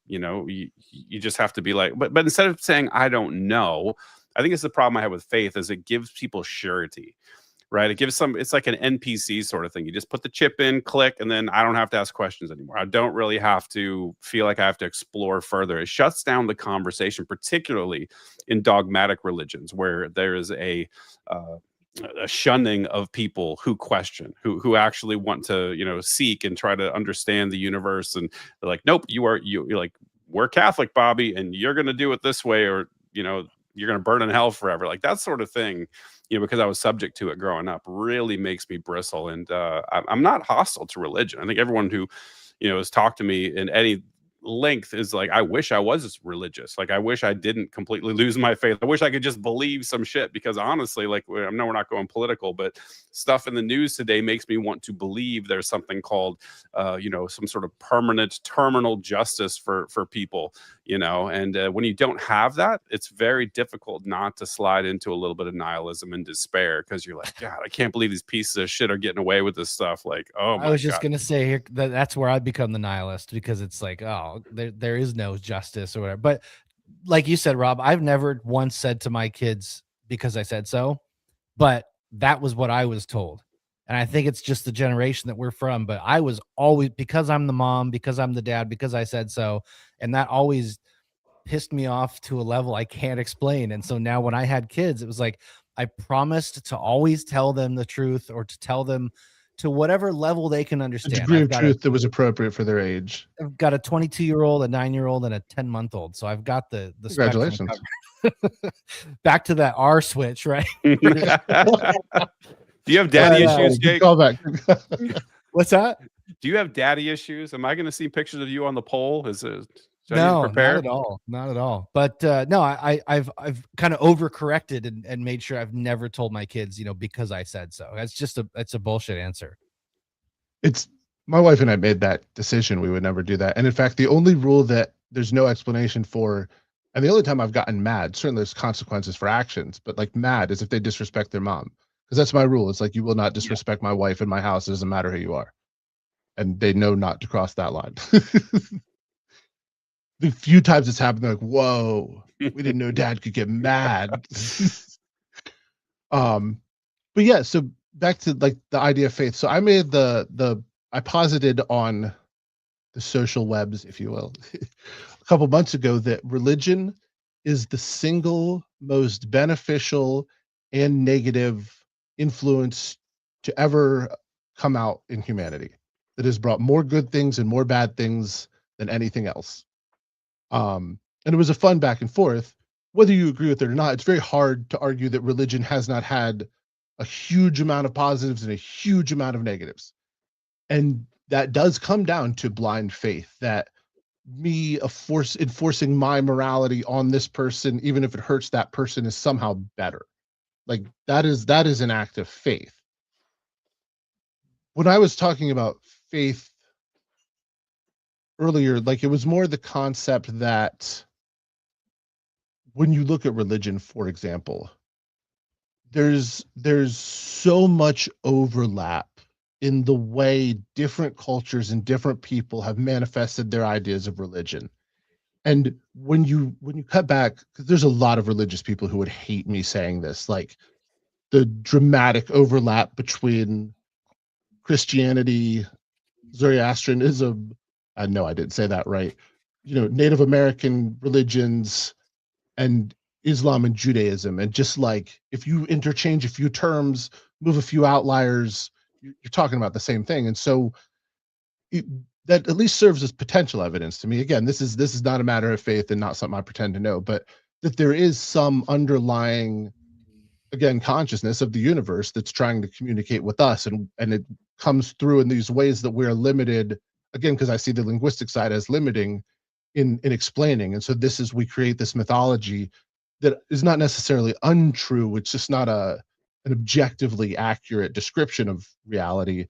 you just have to be like. But instead of saying I don't know, I think it's the problem I have with faith is it gives people surety. Right. It gives it's like an NPC sort of thing. You just put the chip in, click, and then I don't have to ask questions anymore. I don't really have to feel like I have to explore further. It shuts down the conversation, particularly in dogmatic religions, where there is a shunning of people who question, who actually want to, seek and try to understand the universe. And they're like, nope, you're like, we're Catholic, Bobby, and you're going to do it this way, or, you're going to burn in hell forever. Like that sort of thing, because I was subject to it growing up, really makes me bristle. And I'm not hostile to religion. I think everyone who, has talked to me in any length is like, I wish I was religious. Like I wish I didn't completely lose my faith. I wish I could just believe some shit, because honestly, like I know we're not going political, but stuff in the news today makes me want to believe there's something called some sort of permanent terminal justice for people, and when you don't have that, it's very difficult not to slide into a little bit of nihilism and despair, because you're like, God, I can't believe these pieces of shit are getting away with this stuff. Like, oh my I was just God. gonna say here that's where I become the nihilist, because it's like, oh, there is no justice or whatever. But like you said, Rob, I've never once said to my kids, because I said so, but that was what I was told. And I think it's just the generation that we're from, but I was always, because I'm the mom, because I'm the dad, because I said so, and that always pissed me off to a level I can't explain. And so now when I had kids, it was like I promised to always tell them the truth, or to tell them to whatever level they can A understand. degree of truth that was appropriate for their age. I've got a 22-year-old, a 9-year-old, and a 10-month-old. So I've got the Congratulations. spectrum. Back to that R switch, right? Do you have daddy issues, Good Jake? callback. What's that? Do you have daddy issues? Am I going to see pictures of you on the pole? No, not at all. Not at all. But no, I've kind of overcorrected and made sure I've never told my kids, because I said so. That's a bullshit answer. It's my wife and I made that decision. We would never do that. And in fact, the only rule that there's no explanation for, and the only time I've gotten mad, certainly there's consequences for actions, but like mad is if they disrespect their mom. Because that's my rule. It's like, you will not disrespect my wife in my house. It doesn't matter who you are. And they know not to cross that line. The few times it's happened, they're like, whoa, we didn't know dad could get mad. But yeah, so back to like the idea of faith. So I made I posited on the social webs, if you will, a couple months ago, that religion is the single most beneficial and negative influence to ever come out in humanity, that has brought more good things and more bad things than anything else. And it was a fun back and forth. Whether you agree with it or not, it's very hard to argue that religion has not had a huge amount of positives and a huge amount of negatives. And that does come down to blind faith, that me enforcing my morality on this person, even if it hurts that person, is somehow better. Like that is an act of faith. When I was talking about faith earlier, like it was more the concept that when you look at religion, for example, there's so much overlap in the way different cultures and different people have manifested their ideas of religion. And when you cut back, because there's a lot of religious people who would hate me saying this, like the dramatic overlap between Christianity, Zoroastrianism, I know I didn't say that right, Native American religions, and Islam and Judaism. And just like if you interchange a few terms, move a few outliers, you're talking about the same thing. And so that at least serves as potential evidence to me. Again, this is not a matter of faith and not something I pretend to know, but that there is some underlying, again, consciousness of the universe that's trying to communicate with us, and it comes through in these ways that we're limited, again, because I see the linguistic side as limiting in explaining. And so we create this mythology that is not necessarily untrue. It's just not an objectively accurate description of reality,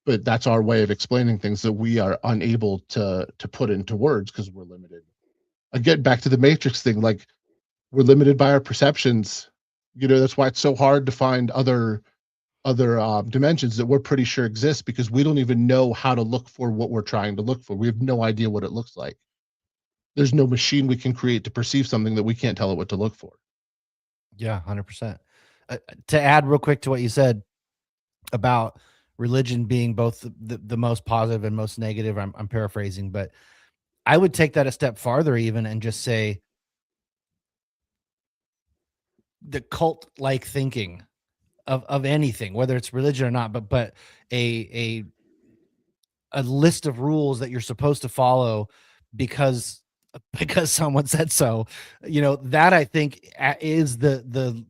but that's our way of explaining things that we are unable to put into words because we're limited. Again, back to the Matrix thing, like we're limited by our perceptions. That's why it's so hard to find other dimensions that we're pretty sure exist, because we don't even know how to look for what we're trying to look for. We have no idea what it looks like. There's no machine we can create to perceive something that we can't tell it what to look for. Yeah, 100%. To add real quick to what you said about religion being both the most positive and most negative, I'm paraphrasing, but I would take that a step farther even and just say the cult-like thinking of anything, whether it's religion or not, but a list of rules that you're supposed to follow because someone said so, that I think is the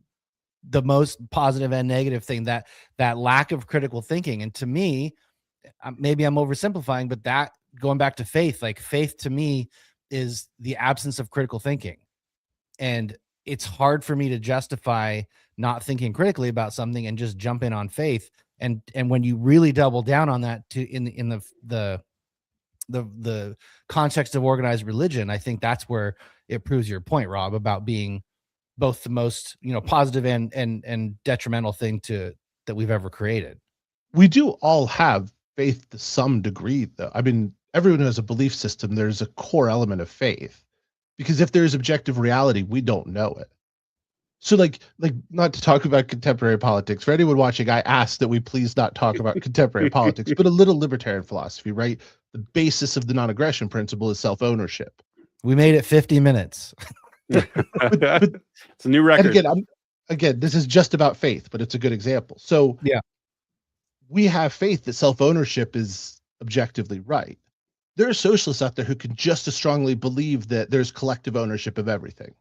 most positive and negative thing, that lack of critical thinking. And to me, maybe I'm oversimplifying, but that, going back to faith, like faith to me is the absence of critical thinking. And it's hard for me to justify not thinking critically about something and just jump in on faith. And when you really double down on that in the context of organized religion, I think that's where it proves your point, Rob, about being both the most, positive and detrimental thing that we've ever created. We do all have faith to some degree, though. I mean, everyone has a belief system. There's a core element of faith, because if there is objective reality, we don't know it. So like not to talk about contemporary politics. For anyone watching, I asked that we please not talk about contemporary politics, but a little libertarian philosophy, right? The basis of the non-aggression principle is self-ownership. We made it 50 minutes. But It's a new and record. again, this is just about faith, but it's a good example. So Yeah. we have faith that self-ownership is objectively right. There are socialists out there who can just as strongly believe that there's collective ownership of everything.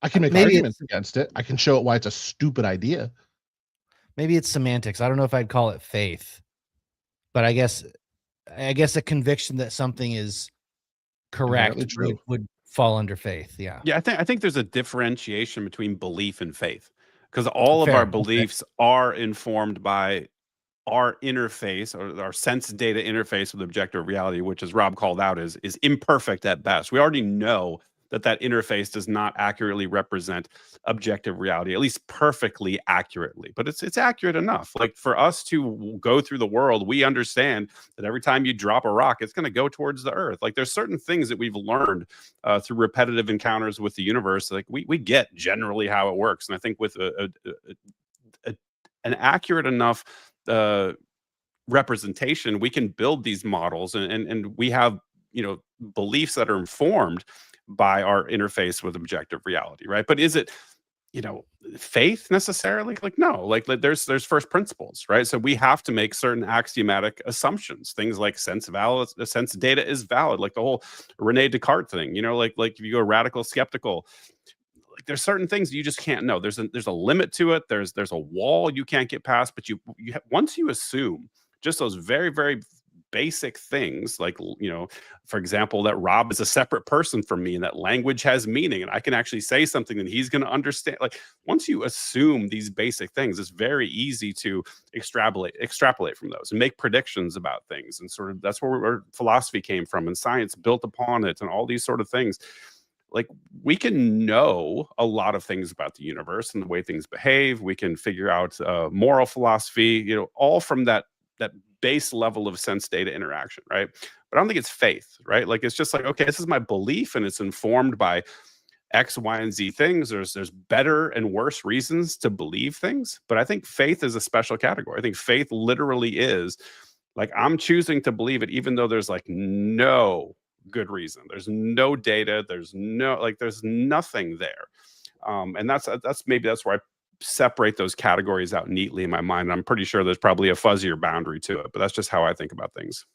I can make arguments against it. I can show it why it's a stupid idea. Maybe it's semantics. I don't know if I'd call it faith, but I guess a conviction that something is correct Inherently true. would fall under faith. Yeah. Yeah, I think there's a differentiation between belief and faith, because all of Fair. our Okay. beliefs are informed by our interface, or our sense data interface with objective reality, which, as Rob called out, is imperfect at best. We already know that interface does not accurately represent objective reality, at least perfectly accurately, but it's accurate enough. Like, for us to go through the world, we understand that every time you drop a rock, it's going to go towards the earth. Like, there's certain things that we've learned through repetitive encounters with the universe. Like, we get generally how it works. And I think with an accurate enough representation, we can build these models, and we have, beliefs that are informed by our interface with objective reality, right? But is it, faith necessarily? Like, no. Like there's first principles, right? So we have to make certain axiomatic assumptions, things like sense data is valid, like the whole Rene Descartes thing, like if you go radical skeptical, like, there's certain things you just can't know. There's a limit to it. There's a wall you can't get past. But once you assume just those very, very basic things, like, for example, that Rob is a separate person from me, and that language has meaning, and I can actually say something that he's going to understand. Like, once you assume these basic things, it's very easy to extrapolate from those and make predictions about things. And sort of that's where philosophy came from, and science built upon it, and all these sort of things. Like, we can know a lot of things about the universe and the way things behave. We can figure out moral philosophy, all from that base level of sense data interaction, right? But I don't think it's faith, right? Like, it's just like, okay, this is my belief, and it's informed by X, Y, and Z things. There's better and worse reasons to believe things, but I think faith is a special category. I think faith literally is like, I'm choosing to believe it, even though there's like no good reason. There's no data. There's nothing there. And that's where I separate those categories out neatly in my mind. I'm pretty sure there's probably a fuzzier boundary to it, but that's just how I think about things.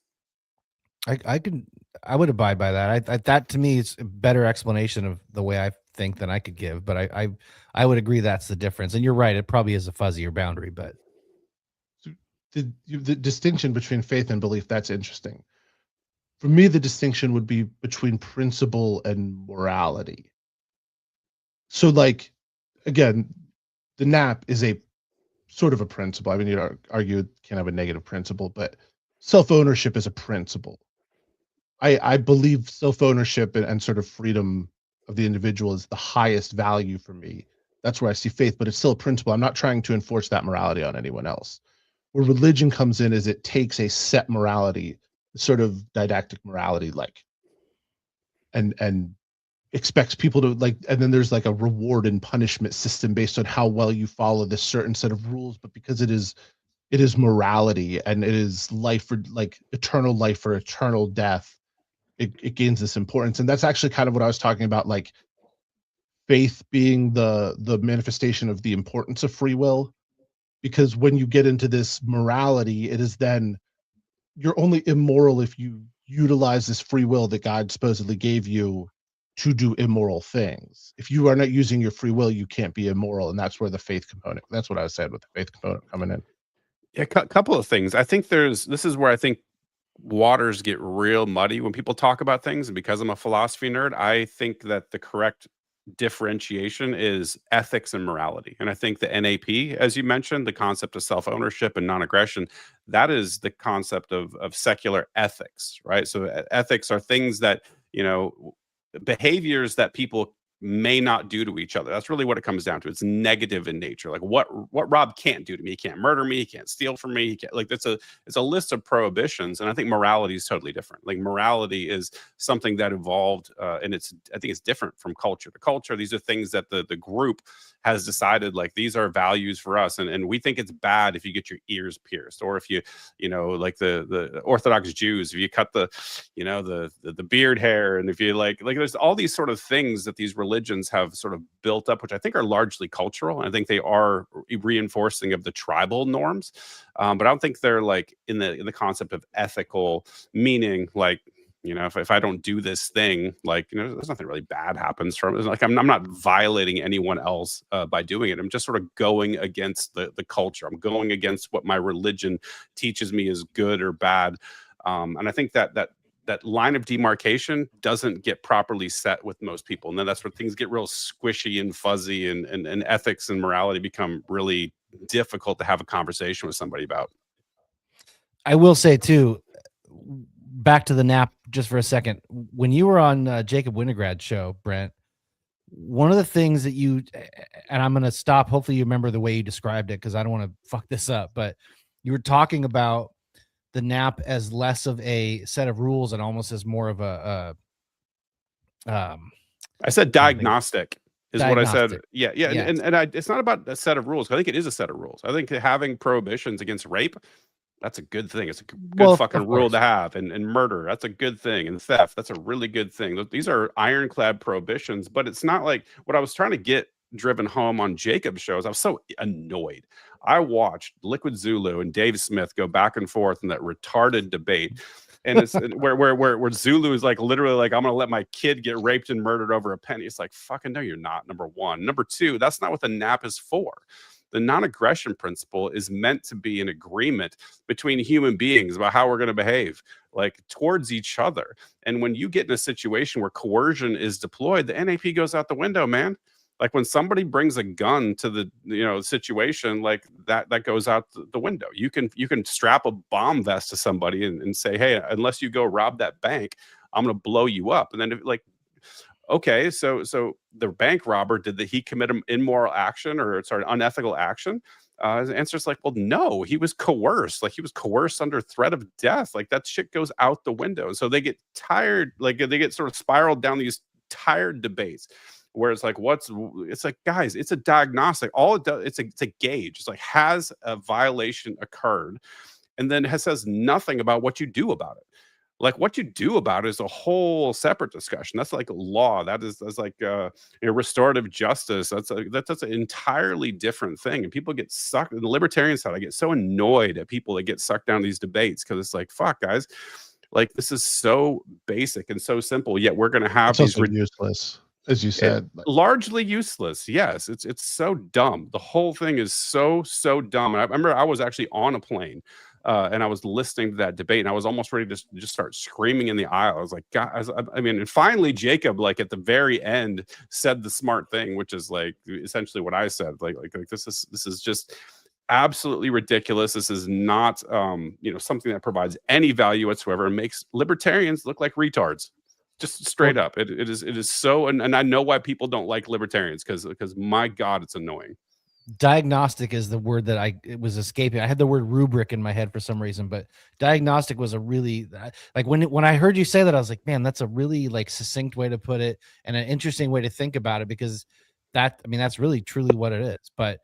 I would abide by that. That to me is a better explanation of the way I think than I could give, but I would agree that's the difference. And you're right, it probably is a fuzzier boundary, but the distinction between faith and belief, that's interesting. For me, the distinction would be between principle and morality. So, like, again, the nap is a sort of a principle. I mean, you'd argue it can have a negative principle, but self-ownership is a principle. I believe self-ownership and sort of freedom of the individual is the highest value for me. That's where I see faith, but it's still a principle. I'm not trying to enforce that morality on anyone else. Where religion comes in is it takes a set morality, sort of didactic morality, like, and expects people to like, and then there's like a reward and punishment system based on how well you follow this certain set of rules. But because it is morality, and it is life for like eternal life or eternal death, it gains this importance. And that's actually kind of what I was talking about, like faith being the manifestation of the importance of free will. Because when you get into this morality, it is then you're only immoral if you utilize this free will that God supposedly gave you to do immoral things. If you are not using your free will, you can't be immoral. And that's where the faith component, that's what I was saying with the faith component coming in. Yeah, a couple of things. I think this is where I think waters get real muddy when people talk about things. And because I'm a philosophy nerd, I think that the correct differentiation is ethics and morality. And I think the NAP, as you mentioned, the concept of self-ownership and non-aggression, that is the concept of secular ethics, right? So ethics are things that, behaviors that people may not do to each other. That's really what it comes down to. It's negative in nature. Like what Rob can't do to me. He can't murder me. He can't steal from me. He can't, like, it's a list of prohibitions. And I think morality is totally different. Like morality is something that evolved, and I think it's different from culture to culture. These are things that the group has decided, like, these are values for us, and we think it's bad if you get your ears pierced, or if you like the Orthodox Jews, if you cut the beard hair, and if you like there's all these sort of things that these religions have sort of built up, which I think are largely cultural, and I think they are reinforcing of the tribal norms, but I don't think they're like in the concept of ethical meaning, like, if I don't do this thing, like, there's nothing really bad happens from it. Like, I'm not violating anyone else by doing it. I'm just sort of going against the culture. I'm going against what my religion teaches me is good or bad. And I think that line of demarcation doesn't get properly set with most people. And then that's where things get real squishy and fuzzy, and ethics and morality become really difficult to have a conversation with somebody about. I will say too, back to the nap just for a second. When you were on Jacob Winograd's show, Brent, one of the things that and I'm going to stop. Hopefully you remember the way you described it, because I don't want to fuck this up, but you were talking about the nap as less of a set of rules and almost as more of I said diagnostic is what I said. Yeah. Yes. And it's not about a set of rules. I think it is a set of rules. I think having prohibitions against rape, that's a good thing. It's a good fucking rule to have. And murder, that's a good thing. And theft, that's a really good thing. These are ironclad prohibitions, but it's not like what I was trying to get driven home on Jacob's shows. I was so annoyed. I watched Liquid Zulu and Dave Smith go back and forth in that retarded debate. And it's where Zulu is like, literally like, I'm going to let my kid get raped and murdered over a penny. It's like, fucking no, you're not, number one. Number two, that's not what the nap is for. The non-aggression principle is meant to be an agreement between human beings about how we're going to behave, like, towards each other. And when you get in a situation where coercion is deployed, the NAP goes out the window, man. Like, when somebody brings a gun to the situation, like that goes out the window. You can strap a bomb vest to somebody and say, hey, unless you go rob that bank, I'm going to blow you up. And then okay, so the bank robber, did he commit an immoral action or unethical action? The answer is like, well, no, he was coerced. Like, he was coerced under threat of death. Like, that shit goes out the window. So they get tired, like they get sort of spiraled down these tired debates where it's like, it's like, guys, it's a diagnostic. All it does, it's a gauge. It's like, has a violation occurred? And then it says nothing about what you do about it. Like, what you do about it is a whole separate discussion. That's like law. That's like restorative justice. That's an entirely different thing. And people get sucked. In the libertarian side, I get so annoyed at people that get sucked down these debates, because it's like, fuck, guys, like, this is so basic and so simple. Yet we're going to have these useless, as you said, largely useless. Yes, it's so dumb. The whole thing is so dumb. And I remember I was actually on a plane. And I was listening to that debate, and I was almost ready to just start screaming in the aisle. I was like, guys, I mean, and finally Jacob, like, at the very end, said the smart thing, which is like essentially what I said. Like this is just absolutely ridiculous. This is not something that provides any value whatsoever, and makes libertarians look like retards. Just straight up. It is so, and I know why people don't like libertarians, because my God, it's annoying. Diagnostic is the word that it was escaping. I had the word rubric in my head for some reason, but diagnostic was a really, like, when I heard you say that, I was like, man, that's a really, like, succinct way to put it, and an interesting way to think about it, because that's really truly what it is. But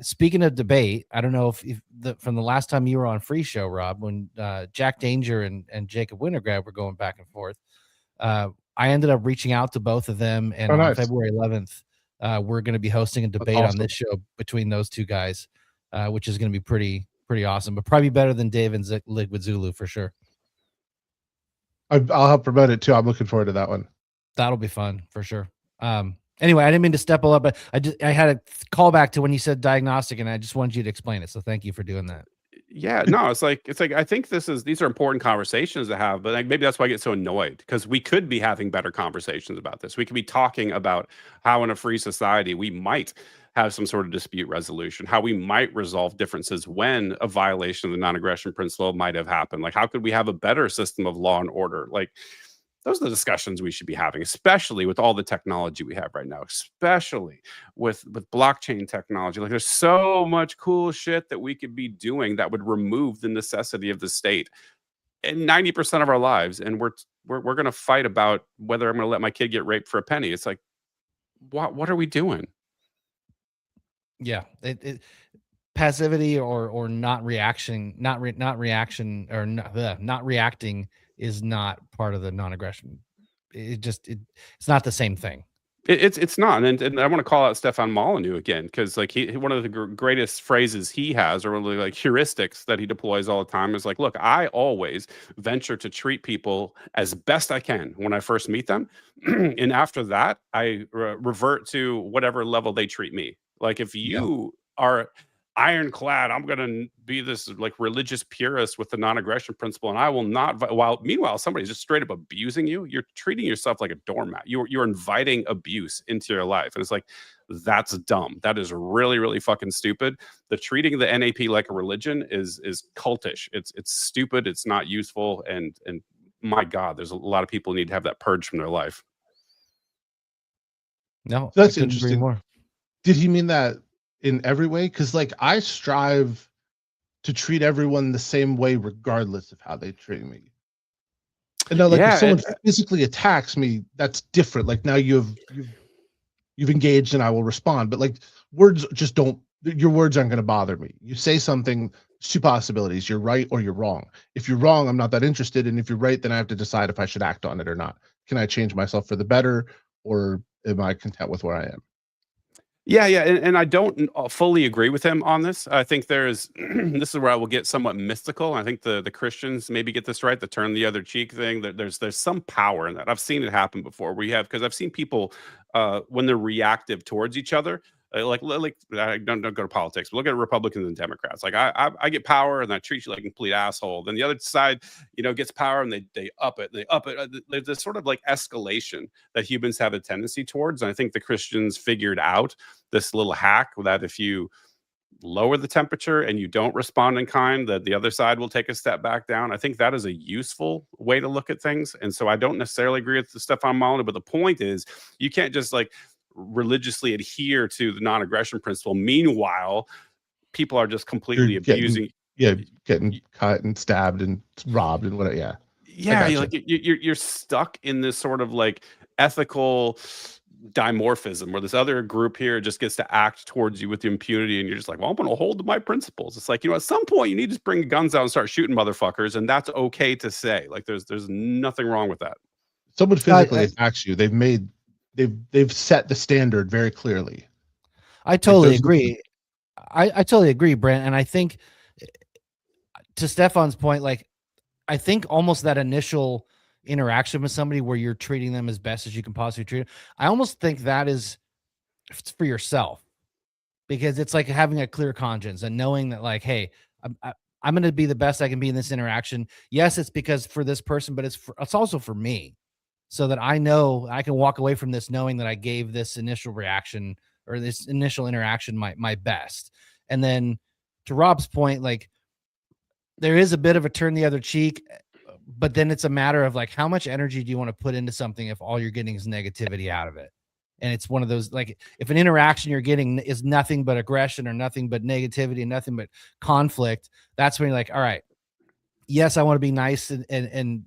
speaking of debate, I don't know if from the last time you were on Free Show, Rob, when Jack Danger and Jacob Winograd were going back and forth, I ended up reaching out to both of them, and on February 11th, we're going to be hosting a debate on this show between those two guys, which is going to be pretty awesome, but probably better than Dave and Liquid Zulu for sure. I'll help promote it too. I'm looking forward to that one. That'll be fun for sure. Anyway, I didn't mean to step all up, but I had a call back to when you said diagnostic, and I just wanted you to explain it. So thank you for doing that. Yeah, no, it's like I think these are important conversations to have, but like, maybe that's why I get so annoyed, because we could be having better conversations about this. We could be talking about how in a free society we might have some sort of dispute resolution, how we might resolve differences when a violation of the non-aggression principle might have happened. Like, how could we have a better system of law and order? Like, Those are the discussions we should be having, especially with all the technology we have right now, especially with blockchain technology. Like there's so much cool shit that we could be doing that would remove the necessity of the state in 90% of our lives. And we're going to fight about whether I'm going to let my kid get raped for a penny. It's like, what are we doing? Yeah. Passivity or not reaction, not reaction or not reacting is not part of the non-aggression. It's not the same thing. It's not, and I want to call out Stefan Molyneux again, because like one of the greatest phrases he has, or really like heuristics that he deploys all the time, is like, look, I always venture to treat people as best I can when I first meet them, and after that, I revert to whatever level they treat me. Like if you are ironclad, I'm gonna be this like religious purist with the non-aggression principle, and I will not. While meanwhile, somebody's just straight up abusing you. You're treating yourself like a doormat. You're inviting abuse into your life, and it's like that's dumb. That is really really fucking stupid. The treating the NAP like a religion is cultish. It's stupid. It's not useful. And my God, there's a lot of people who need to have that purge from their life. No, that's interesting. More. Did he mean that in every way? Because like I strive to treat everyone the same way regardless of how they treat me. And now like if someone physically attacks me, that's different. Like now you've engaged and I will respond. But like words just don't, your words aren't going to bother me. You say something, two possibilities, you're right or you're wrong. If you're wrong, I'm not that interested. And if you're right, then I have to decide if I should act on it or not. Can I change myself for the better, or am I content with where I am? Yeah, and I don't fully agree with him on this. I think there's this is where I will get somewhat mystical. I think the Christians maybe get this right, the turn the other cheek thing. There's some power in that. I've seen it happen before. Because I've seen people when they're reactive towards each other. Like I don't go to politics, but look at Republicans and Democrats. Like I get power and I treat you like a complete asshole. Then the other side, gets power and they up it. There's this sort of like escalation that humans have a tendency towards. And I think the Christians figured out this little hack that if you lower the temperature and you don't respond in kind, that the other side will take a step back down. I think that is a useful way to look at things. And so I don't necessarily agree with the Stefan Molyneux, but the point is you can't just like religiously adhere to the non-aggression principle. Meanwhile, people are just completely abusing. Getting cut and stabbed and robbed and whatever. You're stuck in this sort of like ethical dimorphism where this other group here just gets to act towards you with impunity, and you're just like, well, I'm going to hold to my principles. It's like, at some point you need to bring guns out and start shooting motherfuckers, and that's okay to say. Like there's nothing wrong with that. Someone physically attacks you, they've set the standard very clearly. I totally agree. I totally agree, Brent. And I think to Stefan's point, like I think almost that initial interaction with somebody where you're treating them as best as you can possibly treat them, I almost think that is for yourself, because it's like having a clear conscience and knowing that like, hey, I'm going to be the best I can be in this interaction. Yes, it's because for this person, but it's also for me. So that I know I can walk away from this knowing that I gave this initial reaction or this initial interaction my best. And then to Rob's point, like there is a bit of a turn the other cheek, but then it's a matter of like, how much energy do you want to put into something if all you're getting is negativity out of it? And it's one of those, like if an interaction you're getting is nothing but aggression or nothing but negativity and nothing but conflict, that's when you're like, all right, yes, I want to be nice and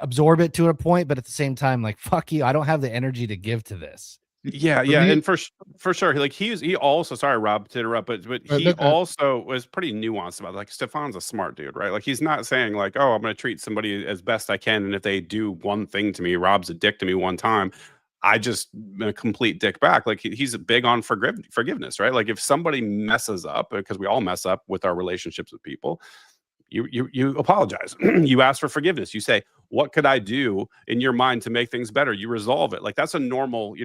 absorb it to a point, but at the same time, like, fuck you, I don't have the energy to give to this. And for sure, like he also, sorry Rob to interrupt, but he also was pretty nuanced about it. Like Stefan's a smart dude, right? Like he's not saying like, oh, I'm going to treat somebody as best I can, and if they do one thing to me, Rob's a dick to me one time, I just a complete dick back. Like he's big on forgiveness, right? Like if somebody messes up, because we all mess up with our relationships with people, you apologize. You ask for forgiveness. You say, what could I do in your mind to make things better? You resolve it. Like that's a normal,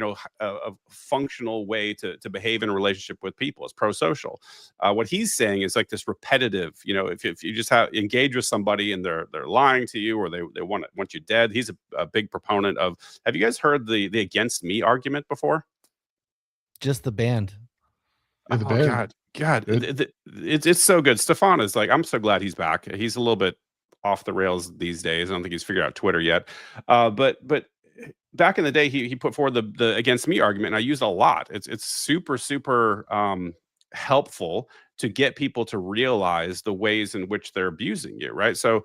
a functional way to behave in a relationship with people. It's pro-social. What he's saying is like this repetitive, if you just engage with somebody and they're lying to you or they want you dead. He's a big proponent of, have you guys heard the against me argument before? Just the band. Oh, God, it's so good. Stefan is like, I'm so glad he's back. He's a little bit off the rails these days. I don't think he's figured out Twitter yet. But back in the day, he put forward the against me argument, and I used a lot. It's super helpful to get people to realize the ways in which they're abusing you, right? So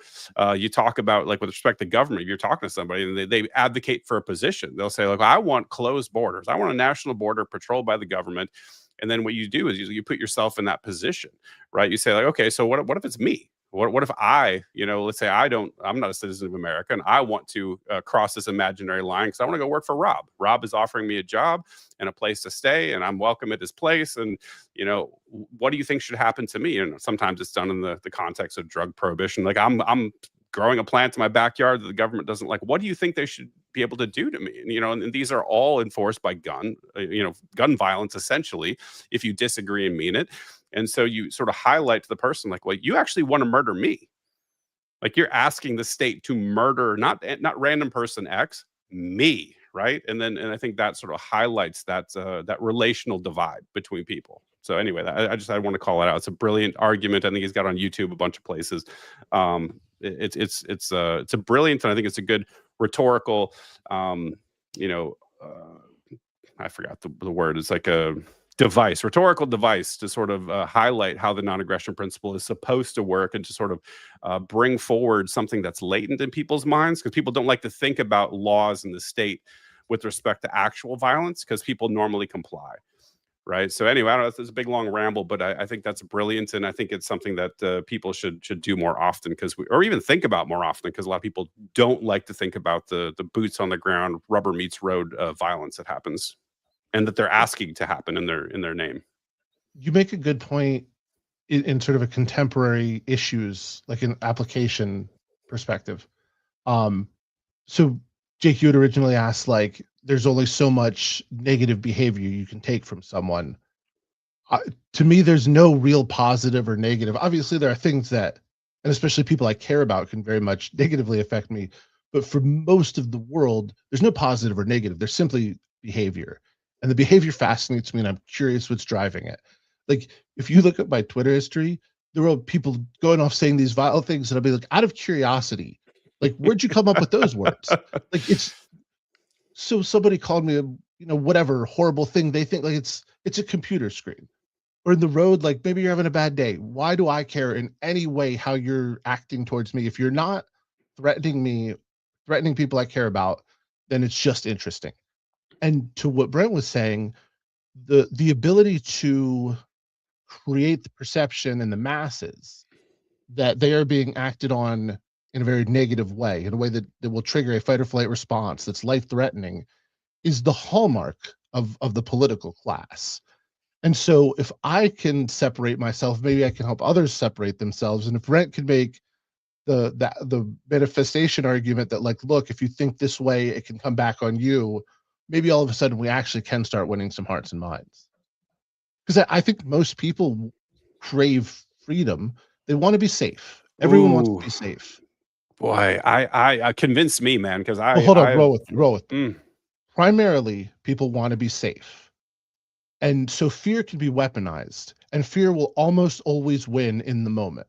you talk about, like, with respect to government, if you're talking to somebody and they advocate for a position, they'll say, like, I want closed borders. I want a national border patrolled by the government. And then what you do is you put yourself in that position, right? You say, like, okay, so what if it's me? What if I, let's say I'm not a citizen of America and I want to cross this imaginary line because I want to go work for Rob. Rob is offering me a job and a place to stay, and I'm welcome at his place. And, what do you think should happen to me? And sometimes it's done in the context of drug prohibition. Like, I'm growing a plant in my backyard that the government doesn't like. What do you think they should be able to do to me? And, and these are all enforced by gun violence, essentially, if you disagree and mean it. And so you sort of highlight to the person, like, well, you actually want to murder me. Like, you're asking the state to murder not random person X, me, right? And I think that sort of highlights that relational divide between people. So anyway, I want to call it out. It's a brilliant argument. I think he's got on YouTube a bunch of places. It's a brilliant, and I think it's a good rhetorical. I forgot the word. It's like a rhetorical device to sort of highlight how the non-aggression principle is supposed to work, and to sort of bring forward something that's latent in people's minds, because people don't like to think about laws in the state with respect to actual violence, because people normally comply, right? So anyway, I don't know if this is a big long ramble, but I think that's brilliant, and I think it's something that people should do more often, or even think about more often, because a lot of people don't like to think about the boots on the ground, rubber meets road violence that happens, and that they're asking to happen in their name. You make a good point in sort of a contemporary issues, like an application perspective. So Jake, you had originally asked, like, there's only so much negative behavior you can take from someone. To me, there's no real positive or negative. Obviously, there are things that, and especially people I care about, can very much negatively affect me. But for most of the world, there's no positive or negative. There's simply behavior. And the behavior fascinates me, and I'm curious what's driving it. Like, if you look at my Twitter history, there are people going off saying these vile things, and I'll be like, out of curiosity, like, where'd you come up with those words? Like, it's so somebody called me whatever horrible thing they think, like, it's a computer screen. Or in the road, like, maybe you're having a bad day. Why do I care in any way how you're acting towards me? If you're not threatening me, threatening people I care about, then it's just interesting. And to what Brent was saying, the ability to create the perception in the masses that they are being acted on in a very negative way, in a way that will trigger a fight or flight response that's life-threatening, is the hallmark of the political class. And so if I can separate myself, maybe I can help others separate themselves. And if Brent can make the manifestation argument that, like, look, if you think this way, it can come back on you, maybe all of a sudden we actually can start winning some hearts and minds. Because I think most people crave freedom. They want to be safe. Everyone wants to be safe. Boy, I convinced me, man, because hold on, roll with me. Primarily, people want to be safe. And so fear can be weaponized, and fear will almost always win in the moment.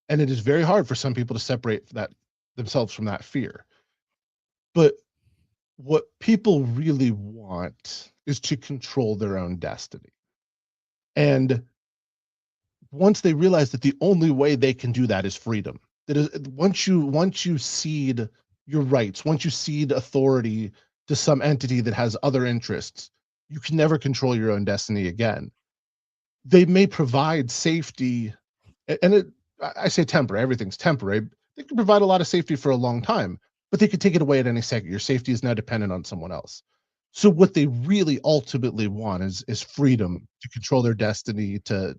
And it is very hard for some people to separate themselves from that fear. But what people really want is to control their own destiny. And once they realize that the only way they can do that is freedom, that is, once you cede your rights, once you cede authority to some entity that has other interests, you can never control your own destiny again. They may provide safety, and I say temporary, everything's temporary. They can provide a lot of safety for a long time, but they could take it away at any second. Your safety is now dependent on someone else. So what they really ultimately want is freedom to control their destiny, to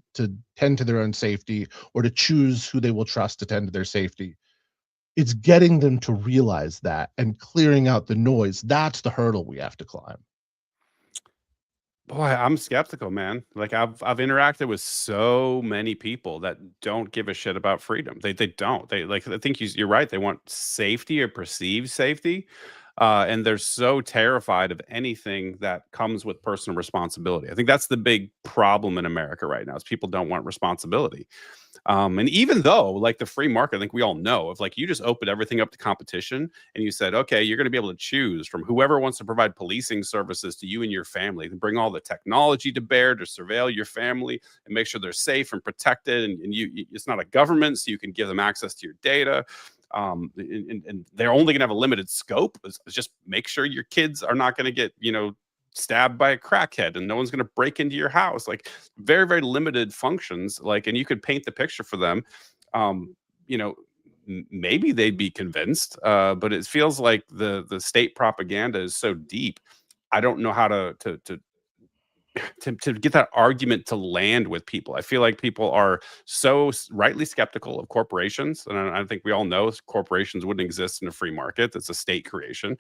tend to their own safety, or to choose who they will trust to tend to their safety. It's getting them to realize that and clearing out the noise. That's the hurdle we have to climb. Boy, I'm skeptical, man. Like, I've interacted with so many people that don't give a shit about freedom. They don't. They, like, I think you're right. They want safety or perceived safety. and they're so terrified of anything that comes with personal responsibility. I think that's the big problem in America right now is people don't want responsibility. And even though, like the free market, I think we all know if like you just open everything up to competition and you said, okay, you're going to be able to choose from whoever wants to provide policing services to you and your family, and bring all the technology to bear to surveil your family and make sure they're safe and protected. And it's not a government, so you can give them access to your data. And they're only going to have a limited scope. It's just make sure your kids are not going to get, stabbed by a crackhead and no one's going to break into your house. Like very, very limited functions. Like, and you could paint the picture for them. Maybe they'd be convinced, but it feels like the state propaganda is so deep. I don't know how to get that argument to land with people. I feel like people are so rightly skeptical of corporations. And I think we all know corporations wouldn't exist in a free market. That's a state creation.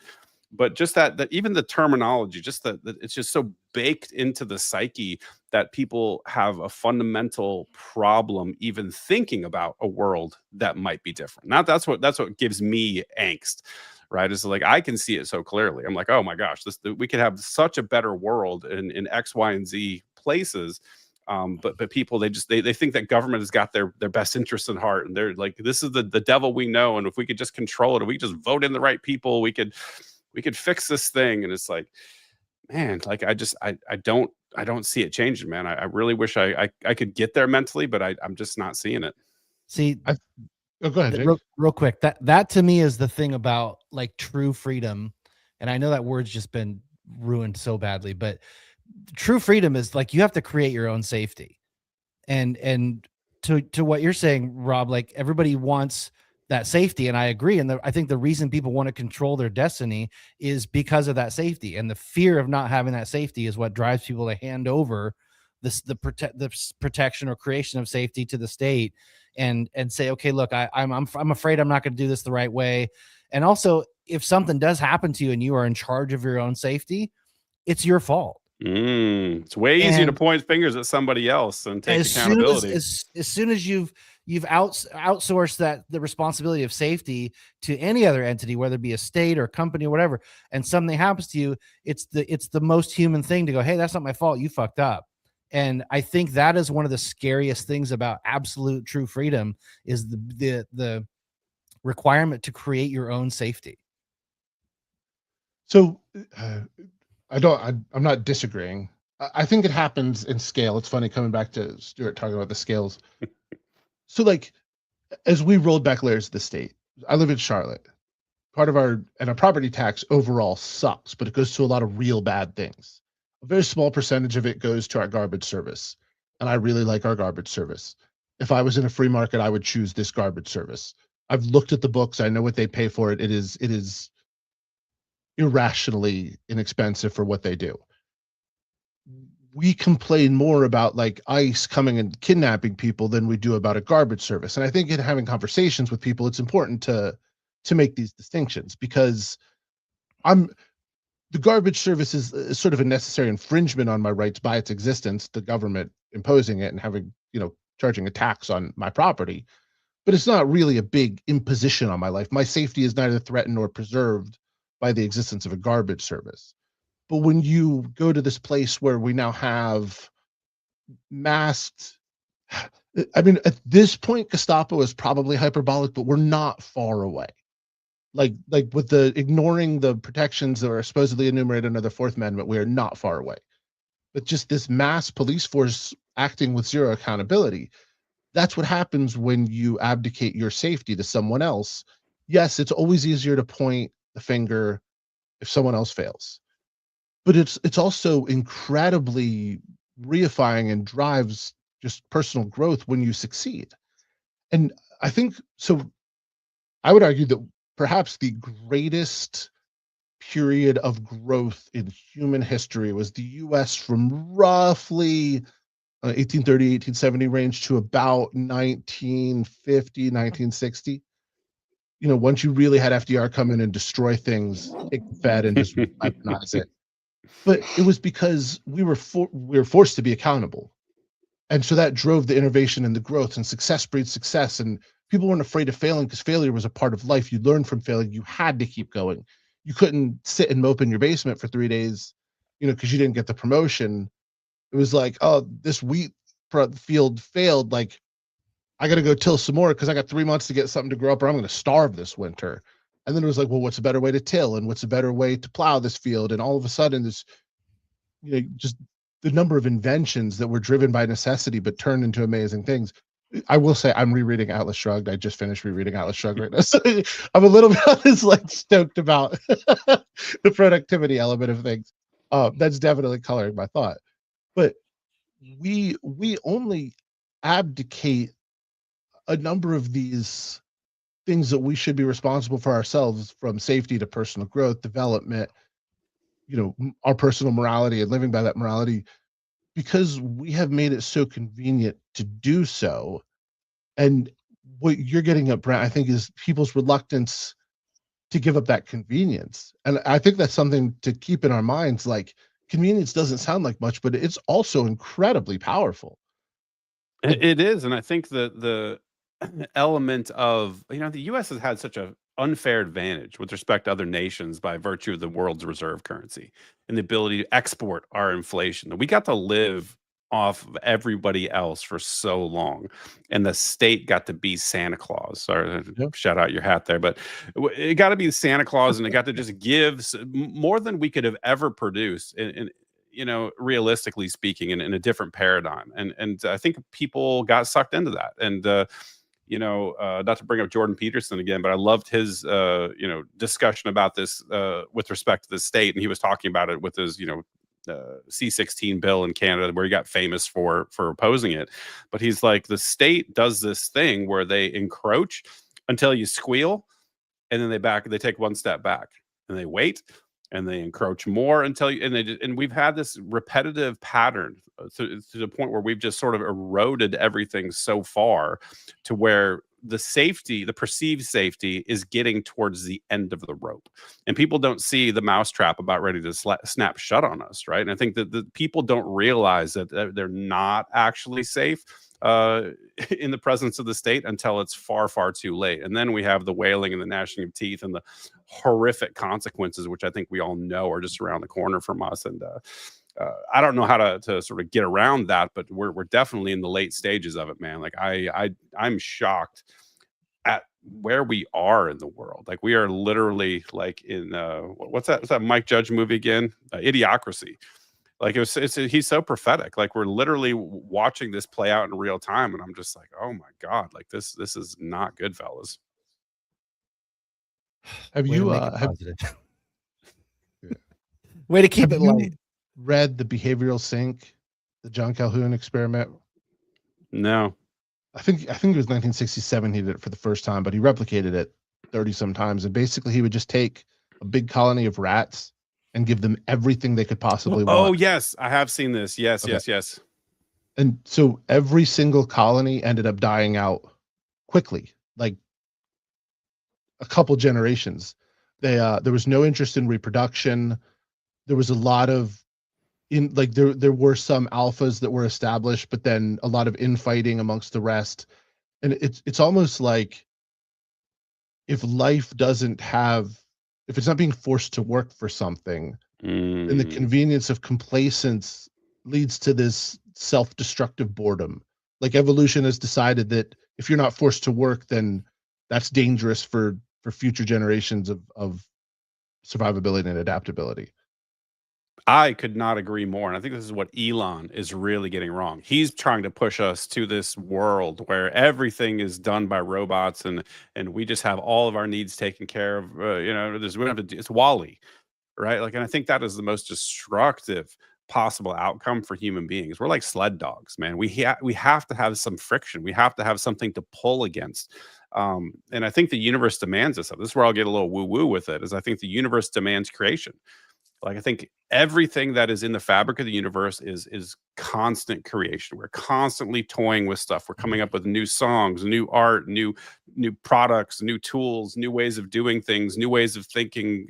But just that even the terminology, just that it's just so baked into the psyche that people have a fundamental problem even thinking about a world that might be different. That's what gives me angst, right? Is like I can see it so clearly. I'm like, oh my gosh, we could have such a better world in X, Y, and Z places. But people, they think that government has got their best interests in heart, and they're like, this is the devil we know, and if we could just control it, if we could just vote in the right people, we could fix this thing. And it's like, man, like I don't see it changing, man. I really wish I could get there mentally, but I'm just not seeing it. See, go ahead, Jake. real quick. That to me is the thing about like true freedom. And I know that word's just been ruined so badly, but true freedom is like, you have to create your own safety. And to what you're saying, Rob, like everybody wants that safety. And I agree. And I think the reason people want to control their destiny is because of that safety, and the fear of not having that safety is what drives people to hand over the protection or creation of safety to the state and say, okay, look, I'm afraid I'm not going to do this the right way. And also, if something does happen to you and you are in charge of your own safety, it's your fault. It's way easier to point fingers at somebody else and take accountability. As soon as you've outsourced the responsibility of safety to any other entity, whether it be a state or a company or whatever, and something happens to you, it's the most human thing to go, hey, that's not my fault, you fucked up. And I think that is one of the scariest things about absolute true freedom is the requirement to create your own safety. So I'm not disagreeing. I think it happens in scale. It's funny coming back to Stuart talking about the scales. So like, as we rolled back layers of the state, I live in Charlotte. Part of our property tax overall sucks, but it goes to a lot of real bad things. A very small percentage of it goes to our garbage service. And I really like our garbage service. If I was in a free market, I would choose this garbage service. I've looked at the books. I know what they pay for it. It is irrationally inexpensive for what they do. We complain more about like ICE coming and kidnapping people than we do about a garbage service. And I think in having conversations with people, it's important to make these distinctions, because the garbage service is sort of a necessary infringement on my rights by its existence, the government imposing it and having, charging a tax on my property. But it's not really a big imposition on my life. My safety is neither threatened nor preserved by the existence of a garbage service. But when you go to this place where we now have masked, I mean, at this point, Gestapo is probably hyperbolic, but we're not far away. Like with the ignoring the protections that are supposedly enumerated under the Fourth Amendment, we are not far away. But just this mass police force acting with zero accountability, that's what happens when you abdicate your safety to someone else. Yes, it's always easier to point the finger if someone else fails. But it's also incredibly reifying and drives just personal growth when you succeed. And I think, so I would argue that perhaps the greatest period of growth in human history was the US from roughly 1830, 1870 range to about 1950, 1960. Once you really had FDR come in and destroy things, take the Fed and just weaponize it. But it was because we were forced to be accountable. And so that drove the innovation and the growth, and success breeds success. And people weren't afraid of failing because failure was a part of life. You learned from failing. You had to keep going. you couldn't sit and mope in your basement for 3 days, because you didn't get the promotion. It was like, oh, this wheat field failed. Like, I got to go till some more because I got 3 months to get something to grow up, or I'm going to starve this winter. And then it was like, well, what's a better way to till, and what's a better way to plow this field? And all of a sudden, this, just the number of inventions that were driven by necessity but turned into amazing things. I will say I'm rereading Atlas Shrugged. I just finished rereading Atlas Shrugged right now. So I'm a little bit like stoked about the productivity element of things. That's definitely coloring my thought. But we only abdicate a number of these things that we should be responsible for ourselves, from safety to personal growth, development, our personal morality and living by that morality, because we have made it so convenient to do so. And what you're getting at, Brent, I think, is people's reluctance to give up that convenience. And I think that's something to keep in our minds. Like, convenience doesn't sound like much, but it's also incredibly powerful. It is, and I think the element of, the U.S. has had such a unfair advantage with respect to other nations by virtue of the world's reserve currency and the ability to export our inflation. We got to live off of everybody else for so long, and the state got to be Santa Claus. Sorry, shout out your hat there, but it got to be Santa Claus, and it got to just give more than we could have ever produced. And realistically speaking, in a different paradigm, and I think people got sucked into that. And not to bring up Jordan Peterson again, but I loved his discussion about this with respect to the state, and he was talking about it with his C-16 bill in Canada, where he got famous for opposing it. But he's like, the state does this thing where they encroach until you squeal, and then they take one step back, and they wait, and they encroach more until you, and we've had this repetitive pattern to the point where we've just sort of eroded everything so far to where the perceived safety is getting towards the end of the rope, and people don't see the mousetrap about ready to snap shut on us, right? And I think that the people don't realize that they're not actually safe in the presence of the state until it's far, far too late. And then we have the wailing and the gnashing of teeth and the horrific consequences, which I think we all know are just around the corner from us. And I don't know how to sort of get around that, but we're definitely in the late stages of it, man. Like I'm shocked at where we are in the world. Like, we are literally like in what's that Mike Judge movie again? Idiocracy. Like, he's so prophetic. Like, we're literally watching this play out in real time, and I'm just like, oh my God, like this is not good, fellas. Have Way you to make it positive. Way to keep it light. Read The Behavioral Sink, the John Calhoun experiment? No. I think it was 1967 he did it for the first time, but he replicated it 30 some times. And basically he would just take a big colony of rats and give them everything they could possibly want. Oh, yes. I have seen this. Yes, okay. Yes. And so every single colony ended up dying out quickly, like a couple generations. There was no interest in reproduction. There was a lot of there were some alphas that were established, but then a lot of infighting amongst the rest. And it's almost like if it's not being forced to work for something, then the convenience of complacence leads to this self-destructive boredom. Like, evolution has decided that if you're not forced to work, then that's dangerous for future generations of survivability and adaptability. I could not agree more. And I think this is what Elon is really getting wrong. He's trying to push us to this world where everything is done by robots, and we just have all of our needs taken care of. We don't have to. It's WALL-E, right? Like, and I think that is the most destructive possible outcome for human beings. We're like sled dogs, man. We have to have some friction. We have to have something to pull against. And I think the universe demands this. This is where I'll get a little woo-woo with it, is I think the universe demands creation. Like, I think everything that is in the fabric of the universe is constant creation. We're constantly toying with stuff. We're coming up with new songs, new art, new products, new tools, new ways of doing things, new ways of thinking,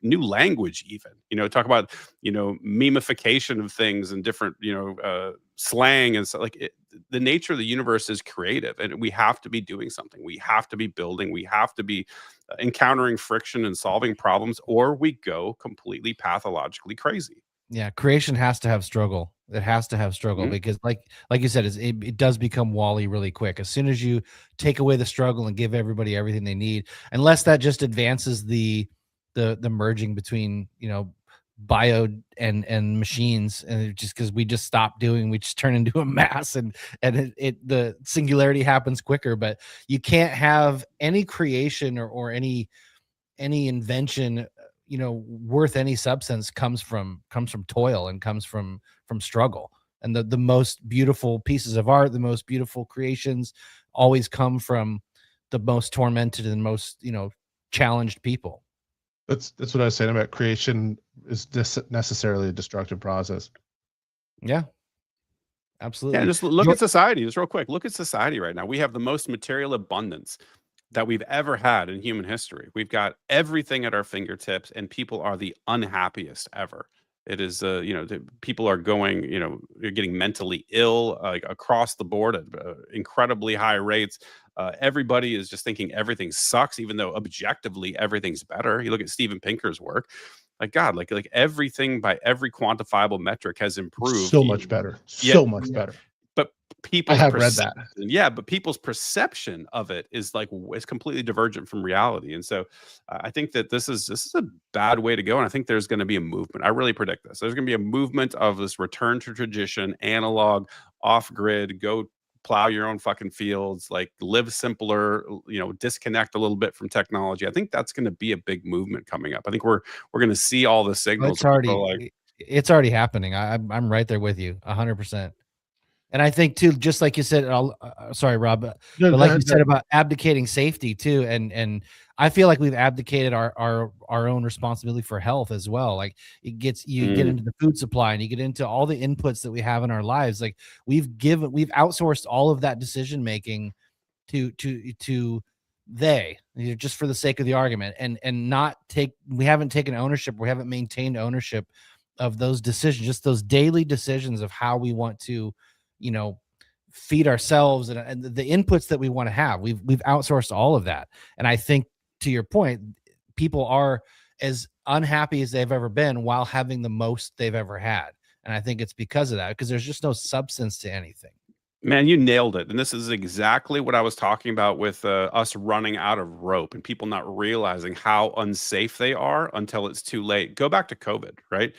new language, even, talk about, memification of things and different, slang and stuff. Like the nature of the universe is creative, and we have to be doing something. We have to be building. We have to be encountering friction and solving problems, or we go completely pathologically crazy. Yeah, creation has to have struggle. It has to have struggle, Mhm. because like you said, it does become Wall-E really quick. As soon as you take away the struggle and give everybody everything they need, unless that just advances the merging between, bio and machines, and it just because we just stop doing, we just turn into a mass, and the singularity happens quicker. But you can't have any creation or any invention, worth any substance, comes from toil, and comes from struggle. And the most beautiful pieces of art, the most beautiful creations, always come from the most tormented and most, challenged people. That's what I was saying about creation is necessarily a destructive process. Yeah, Yeah, absolutely. just look at society, just real quick. Look at society right now. We have the most material abundance that we've ever had in human history. We've got everything at our fingertips, and people are the unhappiest ever. It is, people are going, they're getting mentally ill, like across the board at incredibly high rates. Everybody is just thinking everything sucks, even though objectively everything's better. You look at Steven Pinker's work, like God, like everything by every quantifiable metric has improved. So much better. Yeah, So much better. but I people's have read that. yeah, but people's perception of it is like it's completely divergent from reality. And so I think that this is a bad way to go. And I think there's going to be a movement. I really predict this. There's going to be a movement of this return to tradition, analog, off grid, go plow your own fucking fields, like live simpler, disconnect a little bit from technology. I think that's going to be a big movement coming up. I think we're going to see all the signals. It's already happening. I'm right there with you 100%. And I think too, just like you said, sorry, Rob, No, but go like ahead, you said about abdicating safety too, and I feel like we've abdicated our own responsibility for health as well. Like you get into the food supply, and you get into all the inputs that we have in our lives. Like we've outsourced all of that decision making to they, just for the sake of the argument, and we haven't taken ownership, we haven't maintained ownership of those decisions, just those daily decisions of how we want to, feed ourselves, and the inputs that we want to have. We've outsourced all of that. And I think, to your point, people are as unhappy as they've ever been while having the most they've ever had. And I think it's because of that, because there's just no substance to anything. Man, you nailed it. And this is exactly what I was talking about with us running out of rope and people not realizing how unsafe they are until it's too late. Go back to COVID, right?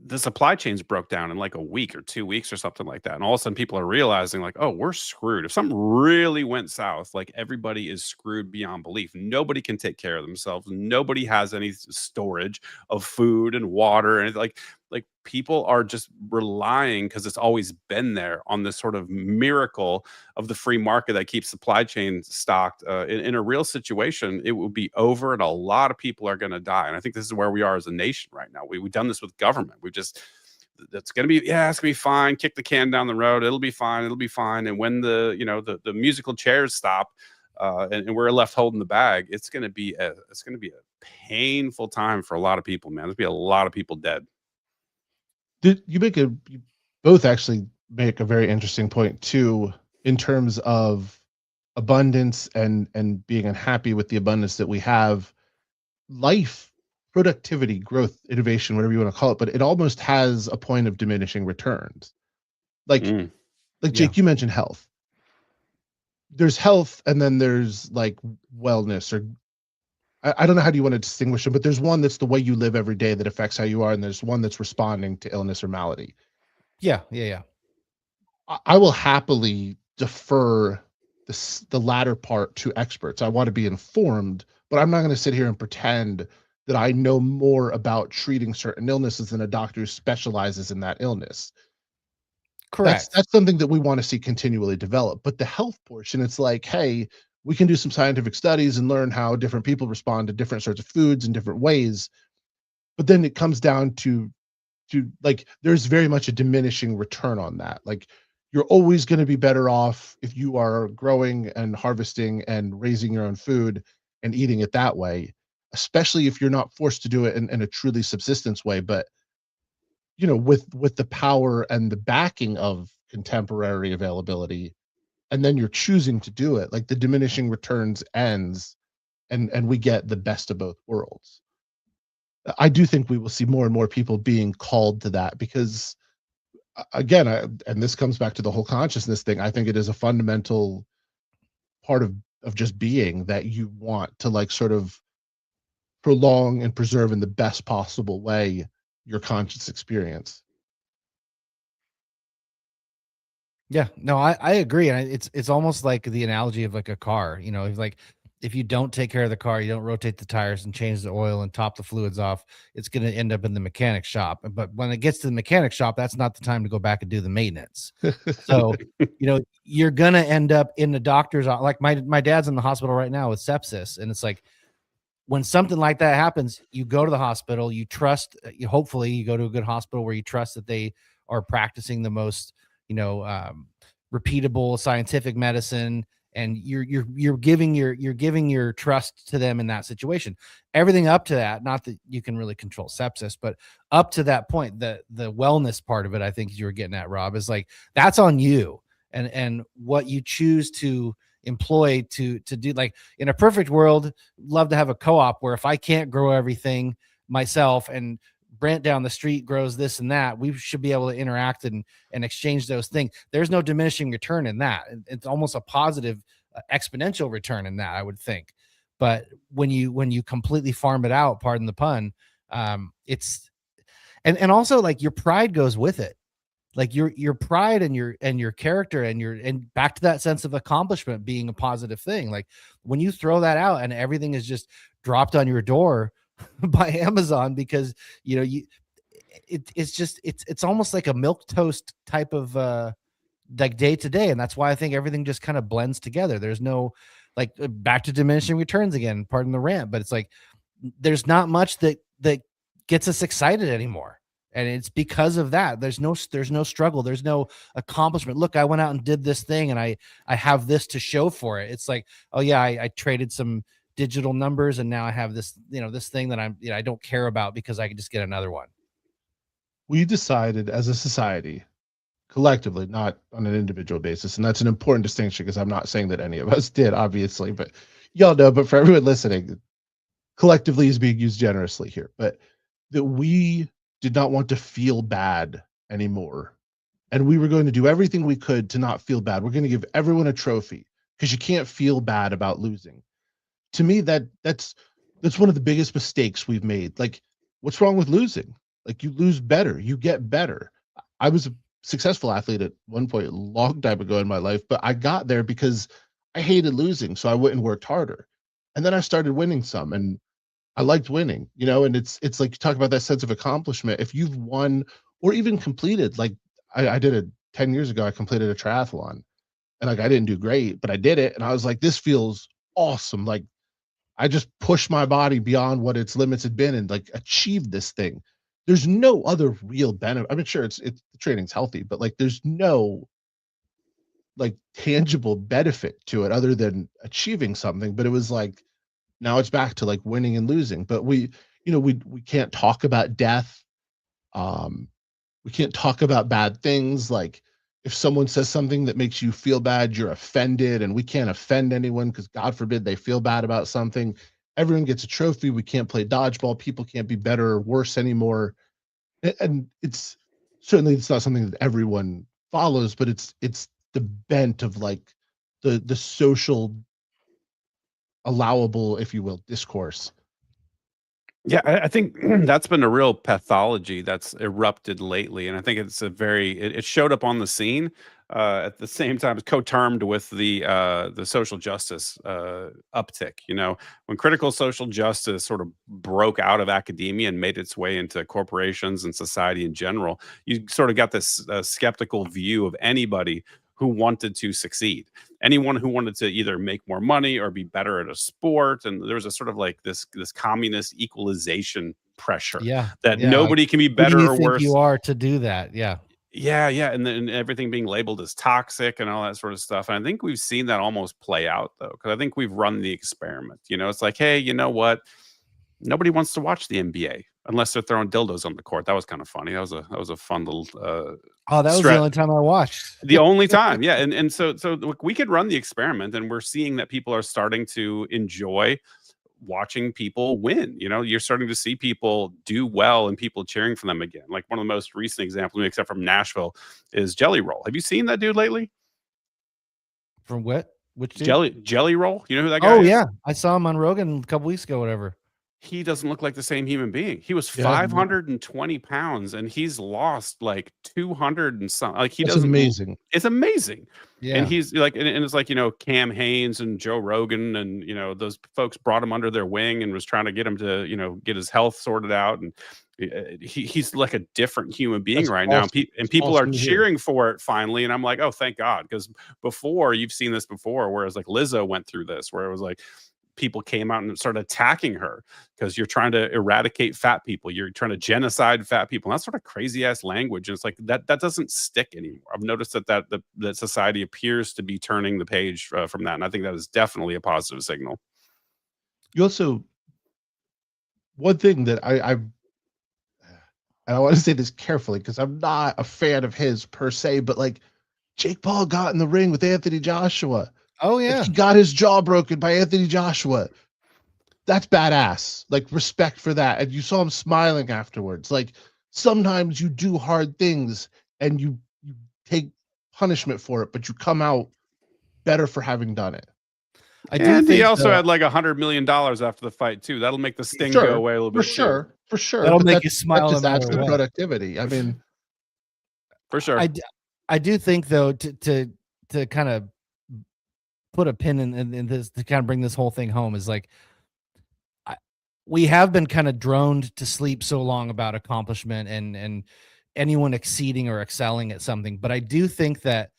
The supply chains broke down in like a week or 2 weeks or something like that. And all of a sudden people are realizing like, oh, we're screwed. If something really went south, like everybody is screwed beyond belief. Nobody can take care of themselves. Nobody has any storage of food and water. And like people are just relying, because it's always been there, on this sort of miracle of the free market that keeps supply chains stocked. In a real situation, it will be over, and a lot of people are going to die. And I think this is where we are as a nation right now. We've done this with government. It's going to be, yeah, it's going to be fine. Kick the can down the road. It'll be fine. It'll be fine. And when the musical chairs stop, and we're left holding the bag, it's going to be a painful time for a lot of people, man. There's going to be a lot of people dead. You both actually make a very interesting point too, in terms of abundance and being unhappy with the abundance that we have. Life, productivity, growth, innovation, whatever you want to call it, but it almost has a point of diminishing returns. Like Jake, you mentioned health. There's health, and then there's like wellness, or I don't know how do you want to distinguish them, but there's one that's the way you live every day that affects how you are, and there's one that's responding to illness or malady. Yeah. I will happily defer the latter part to experts. I want to be informed, but I'm not going to sit here and pretend that I know more about treating certain illnesses than a doctor who specializes in that illness. Correct. That's something that we want to see continually develop. But the health portion, it's like, hey, we can do some scientific studies and learn how different people respond to different sorts of foods in different ways. But then it comes down to like, there's very much a diminishing return on that. Like, you're always going to be better off if you are growing and harvesting and raising your own food and eating it that way. especially if you're not forced to do it in a truly subsistence way. But with the power and the backing of contemporary availability, and then you're choosing to do it, like the diminishing returns ends, and we get the best of both worlds. I do think we will see more and more people being called to that, because again, and this comes back to the whole consciousness thing. I think it is a fundamental part of just being, that you want to like sort of prolong and preserve in the best possible way your conscious experience. Yeah, no, I agree. And it's almost like the analogy of like a car, if you don't take care of the car, you don't rotate the tires and change the oil and top the fluids off, it's going to end up in the mechanic shop. But when it gets to the mechanic shop, that's not the time to go back and do the maintenance. So, you're going to end up in the doctor's, like my dad's in the hospital right now with sepsis. And it's like, when something like that happens, you go to the hospital, you trust, hopefully you go to a good hospital where you trust that they are practicing the most, repeatable scientific medicine, and you're giving your trust to them in that situation. Everything up to that, not that you can really control sepsis, but up to that point, the wellness part of it, I think you were getting at, Rob, is like, that's on you, and what you choose to employ to do. Like, in a perfect world, love to have a co-op where if I can't grow everything myself and Brent down the street grows this and that, we should be able to interact and exchange those things. There's no diminishing return in that. It's almost a positive exponential return in that, I would think. But when you completely farm it out, pardon the pun, it's and also like your pride goes with it. Like your pride and your character and back to that sense of accomplishment being a positive thing. Like when you throw that out and everything is just dropped on your door by Amazon, because it's almost like a milk toast type of like day to day. And that's why I think everything just kind of blends together. There's no, like, back to diminishing returns again, pardon the rant, but it's like there's not much that gets us excited anymore. And it's because of that. There's no struggle. There's no accomplishment. Look, I went out and did this thing and I have this to show for it. It's like, oh yeah, I traded some digital numbers and now I have this, this thing that I don't care about because I can just get another one. We decided as a society, collectively, not on an individual basis, and that's an important distinction, because I'm not saying that any of us did, obviously, but y'all know, but for everyone listening, collectively is being used generously here, but that we did not want to feel bad anymore. And we were going to do everything we could to not feel bad. We're going to give everyone a trophy, because you can't feel bad about losing. To me, that's one of the biggest mistakes we've made. Like, what's wrong with losing? Like, you lose better, you get better. I was a successful athlete at one point a long time ago in my life, but I got there because I hated losing, so I went and worked harder. And then I started winning some, and I liked winning, and it's like, you talk about that sense of accomplishment. If you've won or even completed, like I did it 10 years ago, I completed a triathlon, and like, I didn't do great, but I did it. And I was like, this feels awesome. Like, I just pushed my body beyond what its limits had been and like achieved this thing. There's no other real benefit. I mean, sure, it's the training's healthy, but like, there's no like tangible benefit to it other than achieving something. But it was like, now it's back to like winning and losing. But we can't talk about death. We can't talk about bad things. Like, if someone says something that makes you feel bad, you're offended, and we can't offend anyone, because God forbid they feel bad about something. Everyone gets a trophy. We can't play dodgeball. People can't be better or worse anymore. And it's not something that everyone follows, but it's the bent of like the social allowable, if you will, discourse. Yeah, I think that's been a real pathology that's erupted lately, and I think it's it showed up on the scene at the same time as co-termed with the social justice uptick. When critical social justice sort of broke out of academia and made its way into corporations and society in general, you sort of got this skeptical view of anybody who wanted to succeed, anyone who wanted to either make more money or be better at a sport. And there was a sort of like this communist equalization pressure that nobody can be better Who do you or think worse. You are to do that. Yeah. And then everything being labeled as toxic and all that sort of stuff. And I think we've seen that almost play out, though, because I think we've run the experiment. It's like, hey, you know what? Nobody wants to watch the NBA unless they're throwing dildos on the court. That was kind of funny. That was a fun little Oh, that was the only time I watched. the only time. Yeah. And so look, we could run the experiment, and we're seeing that people are starting to enjoy watching people win. You know, you're starting to see people do well and people cheering for them again. Like one of the most recent examples, except from Nashville, is Jelly Roll. Have you seen that dude lately? From what? Which dude? Jelly Roll? You know who that guy is? Oh yeah, I saw him on Rogan a couple weeks ago, whatever. He doesn't look like the same human being. He was 520 pounds and he's lost like 200 and something. Like That's amazing. It's amazing. Yeah. And he's like, and it's like, you know, Cam Haines and Joe Rogan and, you know, those folks brought him under their wing and was trying to get him to, you know, get his health sorted out. And he's like a different human being right now. And people are cheering for it finally. And I'm like, oh, thank God. Because before, you've seen this before, whereas like Lizzo went through this, where it was like, people came out and started attacking her because you're trying to eradicate fat people. You're trying to genocide fat people. And that's sort of crazy ass language. And it's like that doesn't stick anymore. I've noticed that society appears to be turning the page from that. And I think that is definitely a positive signal. You also, one thing that I want to say this carefully because I'm not a fan of his per se, but like Jake Paul got in the ring with Anthony Joshua. Oh yeah, like he got his jaw broken by Anthony Joshua. That's badass. Like respect for that. And you saw him smiling afterwards. Like sometimes you do hard things and you take punishment for it, but you come out better for having done it. And he also had like $100 million after the fight too. That'll make the sting go away a little bit. For sure. That'll make you smile. That just adds to productivity. I mean, for sure. I do think though to kind of put a pin in this, to kind of bring this whole thing home, is like we have been kind of droned to sleep so long about accomplishment and anyone exceeding or excelling at something. But I do think that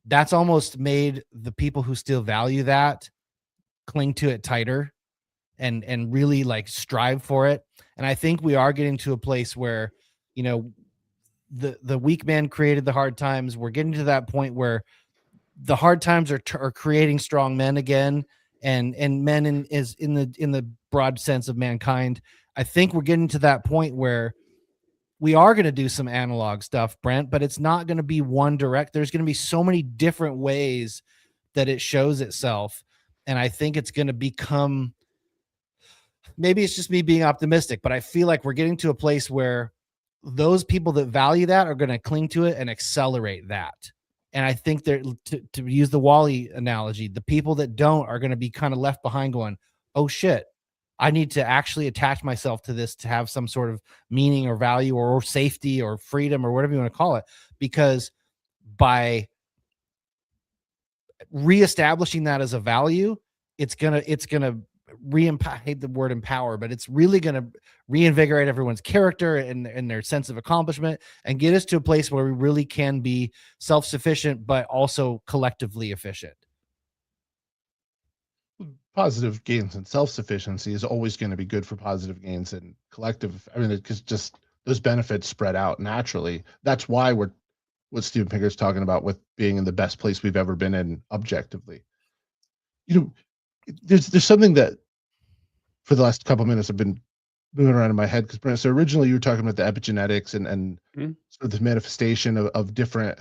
that's almost made the people who still value that cling to it tighter and really like strive for it. And I think we are getting to a place where, you know, the weak man created the hard times. We're getting to that point where the hard times are creating strong men again, and men in the broad sense of mankind. I think we're getting to that point where we are going to do some analog stuff, Brent, but it's not going to be one direct. There's going to be so many different ways that it shows itself. And I think it's going to become, maybe it's just me being optimistic, but I feel like we're getting to a place where those people that value that are going to cling to it and accelerate that. And I think they're, to use the Wall-E analogy, the people that don't are going to be kind of left behind going, oh shit, I need to actually attach myself to this to have some sort of meaning or value or safety or freedom or whatever you want to call it. Because by reestablishing that as a value, it's gonna I hate the word empower, but it's really gonna reinvigorate everyone's character and their sense of accomplishment and get us to a place where we really can be self-sufficient, but also collectively efficient. Positive gains and self-sufficiency is always going to be good for positive gains and collective. I mean, because just those benefits spread out naturally. That's why what Steven Pinker's talking about with being in the best place we've ever been in objectively. You know, there's something that for the last couple of minutes I've been moving around in my head, because so originally you were talking about the epigenetics and sort of the manifestation of different,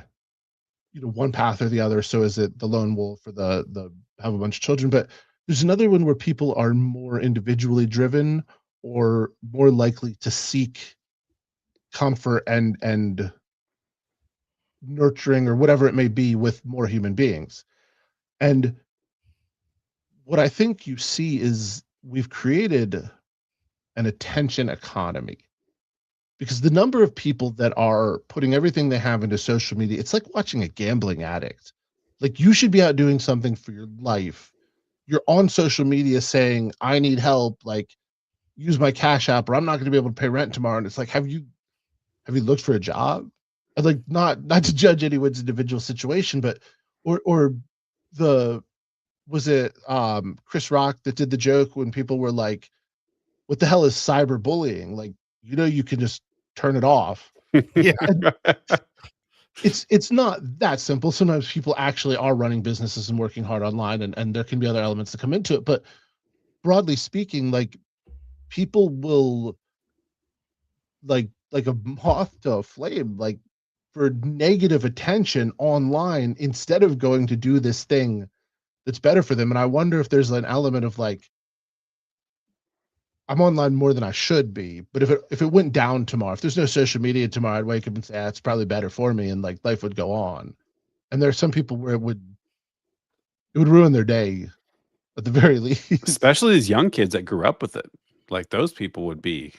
you know, one path or the other. So is it the lone wolf or the have a bunch of children? But there's another one where people are more individually driven or more likely to seek comfort and nurturing or whatever it may be with more human beings. And what I think you see is we've created an attention economy, because the number of people that are putting everything they have into social media, it's like watching a gambling addict. Like, you should be out doing something for your life. You're on social media saying, I need help, like use my Cash App or I'm not going to be able to pay rent tomorrow. And it's like, have you looked for a job? And like, not to judge anyone's individual situation, but or was it Chris Rock that did the joke when people were like, what the hell is cyberbullying? Like, you know, you can just turn it off. Yeah. It's not that simple. Sometimes people actually are running businesses and working hard online, and there can be other elements that come into it. But broadly speaking, like, people will like a moth to a flame, like for negative attention online instead of going to do this thing that's better for them. And I wonder if there's an element of like, I'm online more than I should be, but if it went down tomorrow, if there's no social media tomorrow, I'd wake up and say, it's probably better for me, and like life would go on. And there are some people where it would ruin their day at the very least. Especially these young kids that grew up with it. Like those people would be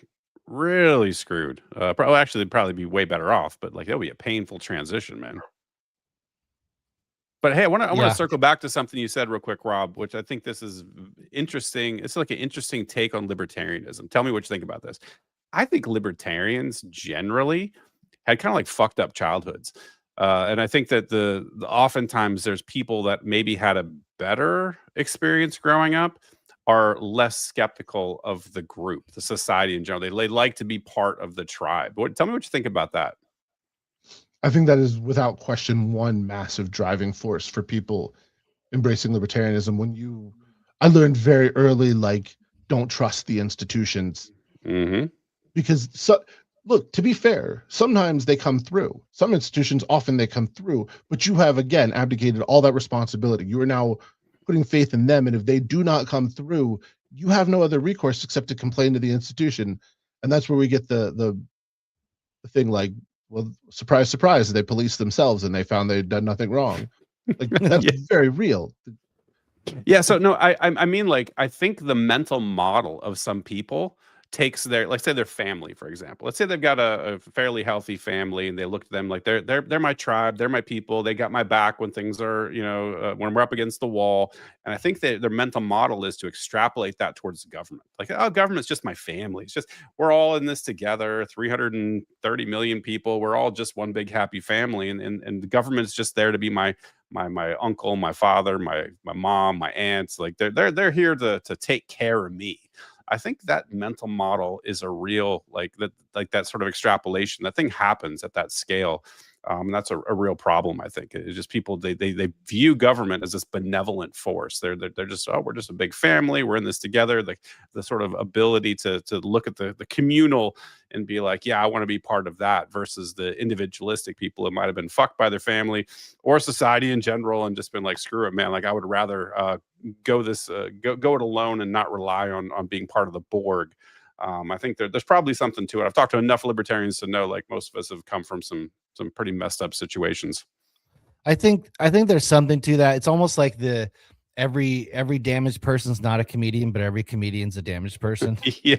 really screwed. Probably actually they'd probably be way better off, but like that would be a painful transition, man. But hey, I want to circle back to something you said real quick, Rob, which I think this is interesting. It's like an interesting take on libertarianism. Tell me what you think about this. I think libertarians generally had kind of like fucked up childhoods. And I think that the oftentimes there's people that maybe had a better experience growing up are less skeptical of the group, the society in general. They like to be part of the tribe. Tell me what you think about that. I think that is without question one massive driving force for people embracing libertarianism. I learned very early, like, don't trust the institutions. Mm-hmm. Because look, to be fair, sometimes they come through. Some institutions, often they come through, but you have, again, abdicated all that responsibility. You are now putting faith in them. And if they do not come through, you have no other recourse except to complain to the institution. And that's where we get the thing like, well, surprise, surprise, they policed themselves and they found they'd done nothing wrong. Like that's very real. Yeah. So no, I mean, like, I think the mental model of some people takes their, like, say their family, for example. Let's say they've got a fairly healthy family and they look at them like they're my tribe, they're my people, they got my back when things are, when we're up against the wall. And I think that their mental model is to extrapolate that towards the government. Like, oh, government's just my family. It's just, we're all in this together, 330 million people. We're all just one big happy family. And the government's just there to be my uncle, my father, my mom, my aunts. Like they're here to take care of me. I think that mental model is a real, like that sort of extrapolation. That thing happens at that scale. That's a real problem. I think it's just people, they view government as this benevolent force. They're just, oh, we're just a big family. We're in this together. The sort of ability to look at the communal and be like, yeah, I want to be part of that, versus the individualistic people who might have been fucked by their family or society in general and just been like, screw it, man. Like, I would rather go it alone and not rely on being part of the Borg. I think there's probably something to it. I've talked to enough libertarians to know, like, most of us have come from some pretty messed up situations. I think there's something to that. It's almost like every damaged person's not a comedian, but every comedian's a damaged person. Yeah,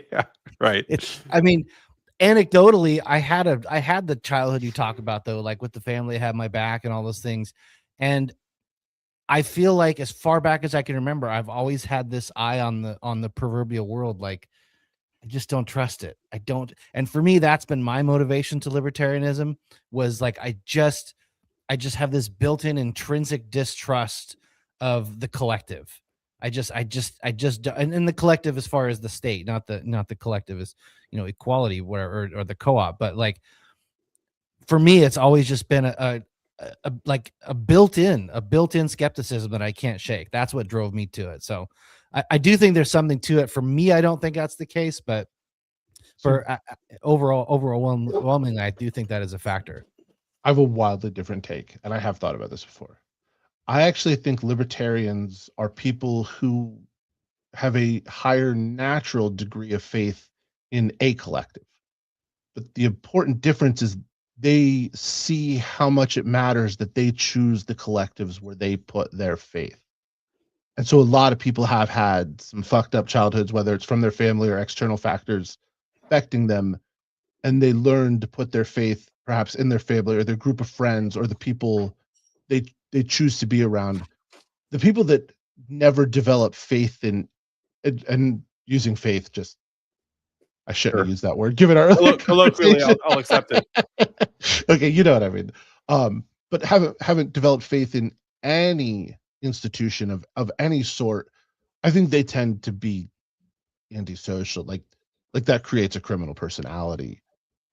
right. I mean, anecdotally, I had the childhood you talk about, though, like with the family, I had my back and all those things. And I feel like as far back as I can remember, I've always had this eye on the proverbial world. Like, I just don't trust it. I don't. And for me, that's been my motivation to libertarianism, was like, I just have this built-in intrinsic distrust of the collective. I just, and the collective as far as the state, not the collective as, equality, whatever, or the co-op. But like, for me, it's always just been a built-in skepticism that I can't shake. That's what drove me to it. So I do think there's something to it. For me, I don't think that's the case, but for overwhelmingly, I do think that is a factor. I have a wildly different take, and I have thought about this before. I actually think libertarians are people who have a higher natural degree of faith in a collective. But the important difference is they see how much it matters that they choose the collectives where they put their faith. And so a lot of people have had some fucked up childhoods, whether it's from their family or external factors affecting them. And they learn to put their faith perhaps in their family or their group of friends or the people they choose to be around. The people that never develop faith in, and using faith, just, I shouldn't use that word. Give it our colloquially, I'll accept it. Okay, you know what I mean. But haven't developed faith in any institution of any sort. I think they tend to be antisocial. Like that creates a criminal personality,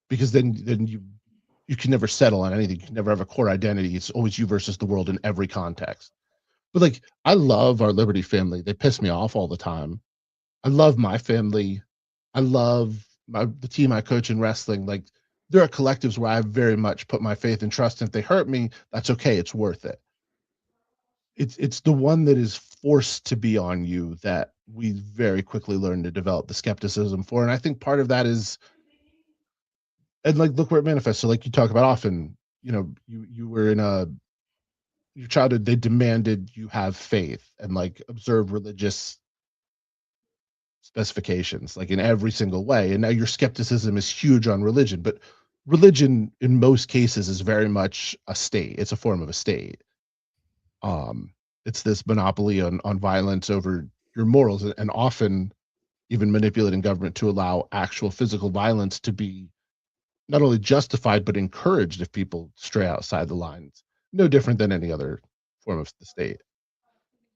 because then you can never settle on anything. You can never have a core identity. It's always you versus the world in every context. But like, I love our Liberty family. They piss me off all the time. I love my family. I love the team I coach in wrestling. Like, there are collectives where I very much put my faith and trust. If they hurt me, that's okay. It's worth it. It's the one that is forced to be on you that we very quickly learn to develop the skepticism for. And I think part of that is, and like, look where it manifests. So like you talk about often, you were in your childhood, they demanded you have faith and like observe religious specifications like in every single way. And now your skepticism is huge on religion, but religion in most cases is very much a state. It's a form of a state. It's this monopoly on violence over your morals, and often even manipulating government to allow actual physical violence to be not only justified but encouraged if people stray outside the lines. No different than any other form of the state.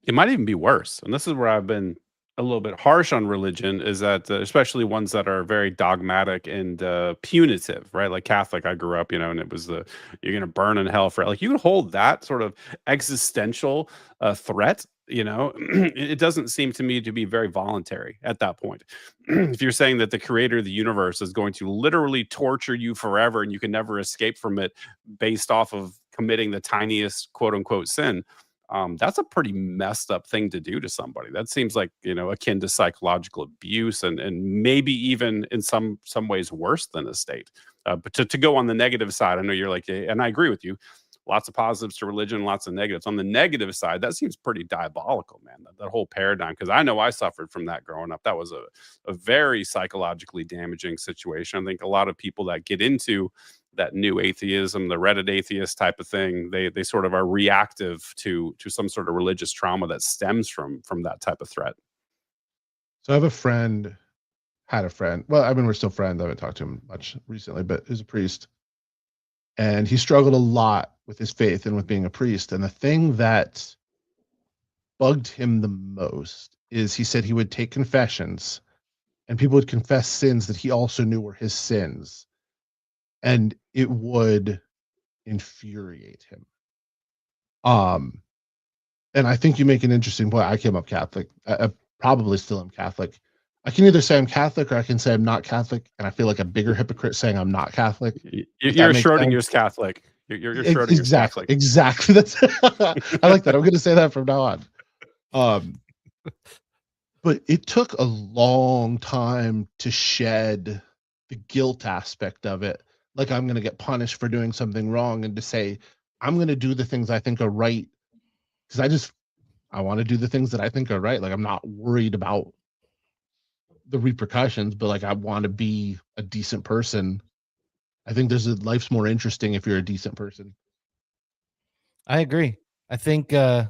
It might even be worse. And this is where I've been a little bit harsh on religion, is that especially ones that are very dogmatic and punitive, right? Like Catholic, I grew up, and it was you're going to burn in hell for, like, you can hold that sort of existential threat. It doesn't seem to me to be very voluntary at that point. If you're saying that the creator of the universe is going to literally torture you forever and you can never escape from it based off of committing the tiniest quote unquote sin, that's a pretty messed up thing to do to somebody. That seems like, akin to psychological abuse, and maybe even in some ways worse than a state. But to go on the negative side, I know you're like, and I agree with you, lots of positives to religion, lots of negatives. On the negative side, that seems pretty diabolical, man, that whole paradigm, because I know I suffered from that growing up. That was a very psychologically damaging situation. I think a lot of people that get into that new atheism, the Reddit atheist type of thing, they sort of are reactive to some sort of religious trauma that stems from that type of threat. So I have had a friend. Well, I mean, we're still friends. I haven't talked to him much recently, but he's a priest. And he struggled a lot with his faith and with being a priest. And the thing that bugged him the most is he said he would take confessions and people would confess sins that he also knew were his sins. And it would infuriate him. And I think you make an interesting point. I came up Catholic. I probably still am Catholic. I can either say I'm Catholic or I can say I'm not Catholic, and I feel like a bigger hypocrite saying I'm not Catholic. You're Schrodinger's Catholic. You're Schrodinger's exactly, Catholic. Exactly. That's I like that. I'm going to say that from now on. But it took a long time to shed the guilt aspect of it. Like, I'm going to get punished for doing something wrong, and to say I'm going to do the things I think are right because I want to do the things that I think are right. Like, I'm not worried about the repercussions, but like, I want to be a decent person. I think life's more interesting if you're a decent person. I agree. I think life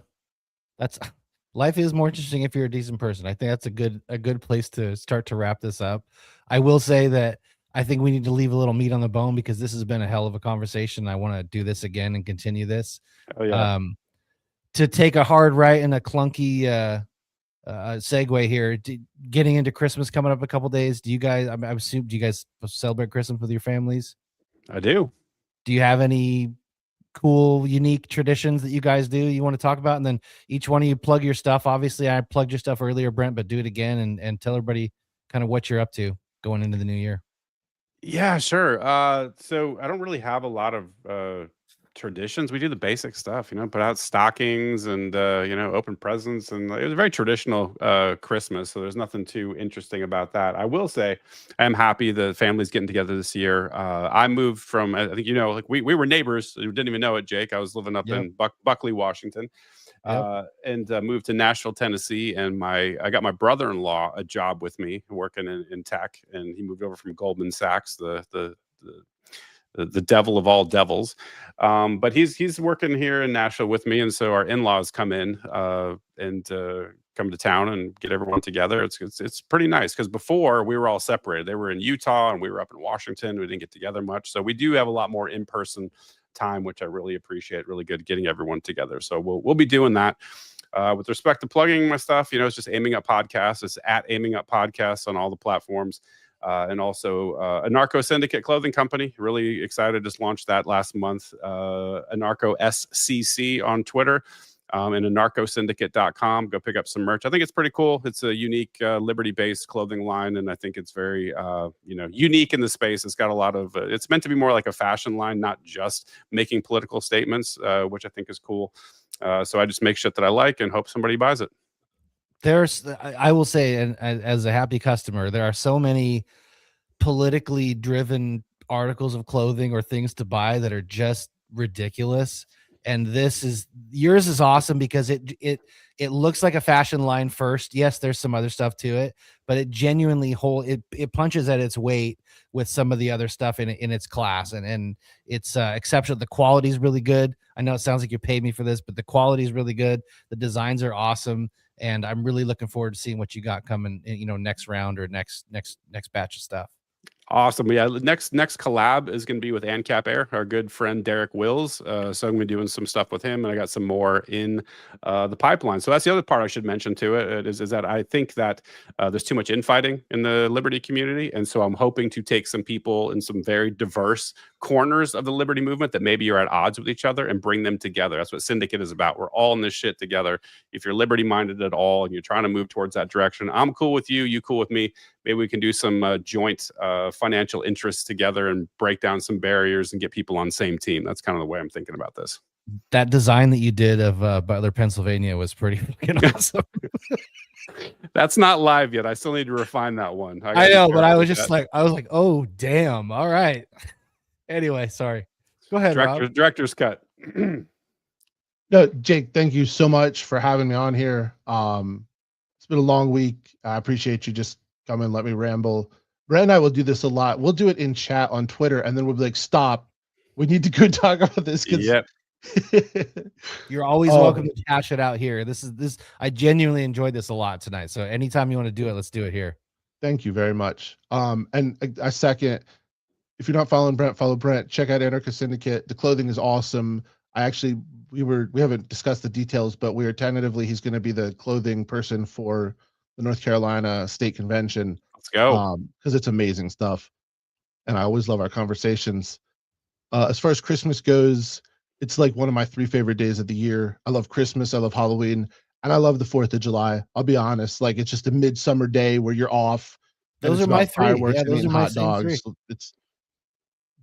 is more interesting if you're a decent person. I think that's a good place to start to wrap this up. I will say that I think we need to leave a little meat on the bone because this has been a hell of a conversation. I want to do this again and continue this. Oh, yeah. To take a hard right and a clunky segue here, getting into Christmas coming up a couple days. Do you guys? I assume, do you guys celebrate Christmas with your families? I do. Do you have any cool, unique traditions that you guys do you want to talk about? And then each one of you plug your stuff. Obviously, I plugged your stuff earlier, Brent, but do it again and tell everybody kind of what you're up to going into the new year. Yeah, sure. So I don't really have a lot of traditions. We do the basic stuff, put out stockings and open presents, and it was a very traditional Christmas. So there's nothing too interesting about that. I will say I am happy the family's getting together this year. I moved from, I think like we were neighbors. You didn't even know it, Jake. I was living up in Buckley, Washington. And moved to Nashville, Tennessee, and I got my brother-in-law a job with me working in tech, and he moved over from Goldman Sachs, the devil of all devils. But he's working here in Nashville with me, and so our in-laws come in and come to town and get everyone together. It's pretty nice because before we were all separated. They were in Utah and we were up in Washington. We didn't get together much, so we do have a lot more in-person time, which I really appreciate. Really good getting everyone together. So we'll be doing that. With respect to plugging my stuff, it's just Aiming Up Podcast. It's at Aiming Up Podcast on all the platforms. And also Anarcho Syndicate Clothing Company. Really excited. Just launched that last month. Anarcho SCC on Twitter. and a narcosyndicate.com. Go pick up some merch. I think it's pretty cool. It's a unique Liberty-based clothing line, and I think it's very unique in the space. It's got a lot of it's meant to be more like a fashion line, not just making political statements, which I think is cool. So I just make shit that I like and hope somebody buys it. I will say, and as a happy customer, there are so many politically driven articles of clothing or things to buy that are just ridiculous. And yours is awesome because it looks like a fashion line first. Yes, there's some other stuff to it, but it genuinely it punches at its weight with some of the other stuff in its class, and it's exceptional. The quality is really good. I know it sounds like you paid me for this, but the quality is really good. The designs are awesome, and I'm really looking forward to seeing what you got coming, next round or next batch of stuff. Awesome. Yeah. Next collab is going to be with ANCAP Air, our good friend Derek Wills. So I'm going to be doing some stuff with him, and I got some more in the pipeline. So that's the other part I should mention to it is that I think that there's too much infighting in the Liberty community. And so I'm hoping to take some people in some very diverse corners of the Liberty movement that maybe you're at odds with each other and bring them together. That's what Syndicate is about. We're all in this shit together. If you're Liberty minded at all and you're trying to move towards that direction, I'm cool with you. You cool with me. Maybe we can do some joint financial interests together and break down some barriers and get people on the same team. That's kind of the way I'm thinking about this. That design that you did of Butler, Pennsylvania was pretty fucking awesome. That's not live yet. I still need to refine that one. I know, but I was just like, oh, damn. All right. Anyway, sorry. Go ahead, Rob. Director's cut. No, Jake, thank you so much for having me on here. It's been a long week. I appreciate you just come and let me ramble. Brent and I will do this a lot. We'll do it in chat on Twitter, and then we'll be like, stop. We need to go talk about this. Yep. You're always welcome to cash it out here. I genuinely enjoyed this a lot tonight. So anytime you want to do it, let's do it here. Thank you very much. And I second, if you're not following Brent, follow Brent. Check out Anarchist Syndicate. The clothing is awesome. We haven't discussed the details, but we are tentatively, he's going to be the clothing person for the North Carolina State Convention. Let's go. Because it's amazing stuff. And I always love our conversations. As far as Christmas goes, it's like one of my 3 favorite days of the year. I love Christmas, I love Halloween, and I love the 4th of July. I'll be honest, like it's just a midsummer day where you're off. Those are my 3. Yeah, those are my hot dogs. 3.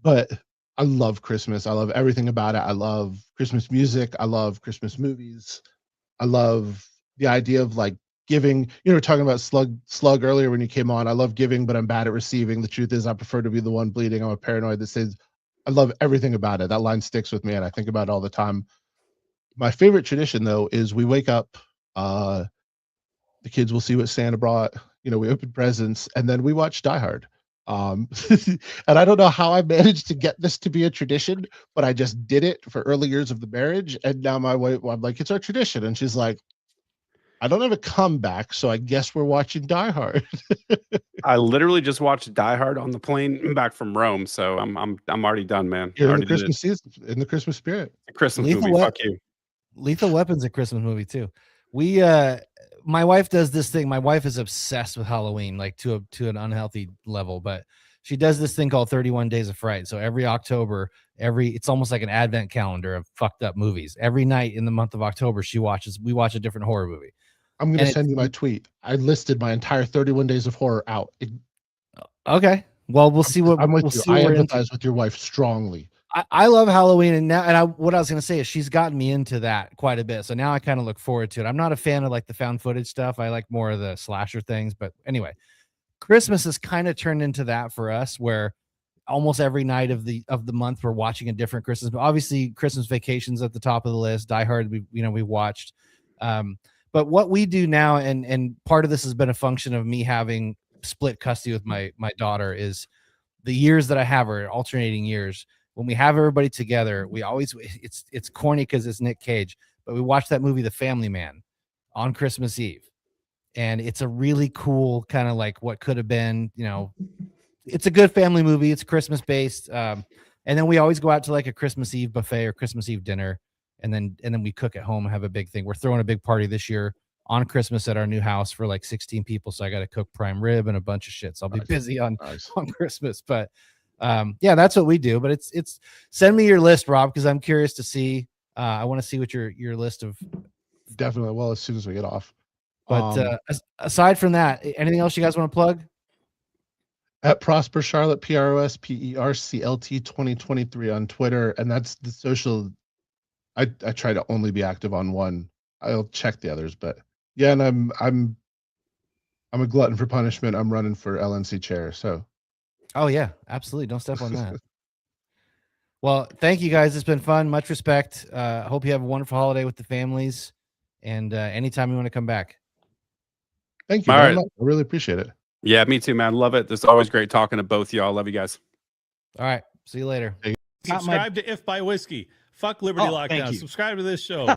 But I love Christmas. I love everything about it. I love Christmas music. I love Christmas movies. I love the idea of like giving. You know, talking about slug earlier when you came on. I love giving, but I'm bad at receiving. The truth is I prefer to be the one bleeding. I'm a paranoid that says I love everything about it. That line sticks with me, and I think about it all the time. My favorite tradition, though, is we wake up, the kids will see what Santa brought. You know, we open presents, and then we watch Die Hard. And I don't know how I managed to get this to be a tradition, but I just did it for early years of the marriage. And now my wife, I'm like, it's our tradition. And she's like, I don't have a comeback, so I guess we're watching Die Hard. I literally just watched Die Hard on the plane back from Rome, so I'm already done, man. You're in the Christmas season, in the Christmas spirit. A Christmas movie. Fuck you. Lethal Weapon's a Christmas movie too. My wife does this thing. My wife is obsessed with Halloween, like to an unhealthy level, but she does this thing called 31 Days of Fright. So every October, it's almost like an advent calendar of fucked up movies. Every night in the month of October, we watch a different horror movie. I'm going to send you my tweet. I listed my entire 31 Days of Horror out. Okay. Well, we'll see what I'm with we'll you. see I empathize with your wife strongly. I love Halloween, and what I was going to say is she's gotten me into that quite a bit. So now I kind of look forward to it. I'm not a fan of like the found footage stuff. I like more of the slasher things. But anyway, Christmas has kind of turned into that for us, where almost every night of the month we're watching a different Christmas. But obviously, Christmas Vacation's at the top of the list. Die Hard, we watched. But what we do now, and part of this has been a function of me having split custody with my daughter, is the years that I have her, alternating years. When we have everybody together, we always, it's corny because it's Nick Cage, but we watch that movie, The Family Man, on Christmas Eve. And it's a really cool kind of like what could have been, it's a good family movie. It's Christmas based. And then we always go out to like a Christmas Eve buffet or Christmas Eve dinner. And then we cook at home and have a big thing. We're throwing a big party this year on Christmas at our new house for like 16 people. So I got to cook prime rib and a bunch of shit. So I'll be busy on Christmas, but yeah, that's what we do. But it's send me your list, Rob, because I'm curious to see. I want to see what your list of Definitely. Well, as soon as we get off. But aside from that, anything else you guys want to plug? At Prosper Charlotte, PROSPERCLT 2023 on Twitter, and that's the social. I try to only be active on one. I'll check the others, but yeah, and I'm a glutton for punishment. I'm running for LNC chair, so. Oh yeah, absolutely. Don't step on that. Well, thank you guys. It's been fun. Much respect. Hope you have a wonderful holiday with the families, and anytime you want to come back. Thank you All very right. much. I really appreciate it. Yeah, me too, man. Love it. It's always great talking to both y'all. Love you guys. All right. See you later. Subscribe to If by Whiskey. Fuck Liberty Oh, thank Lockdown. you. Subscribe to this show.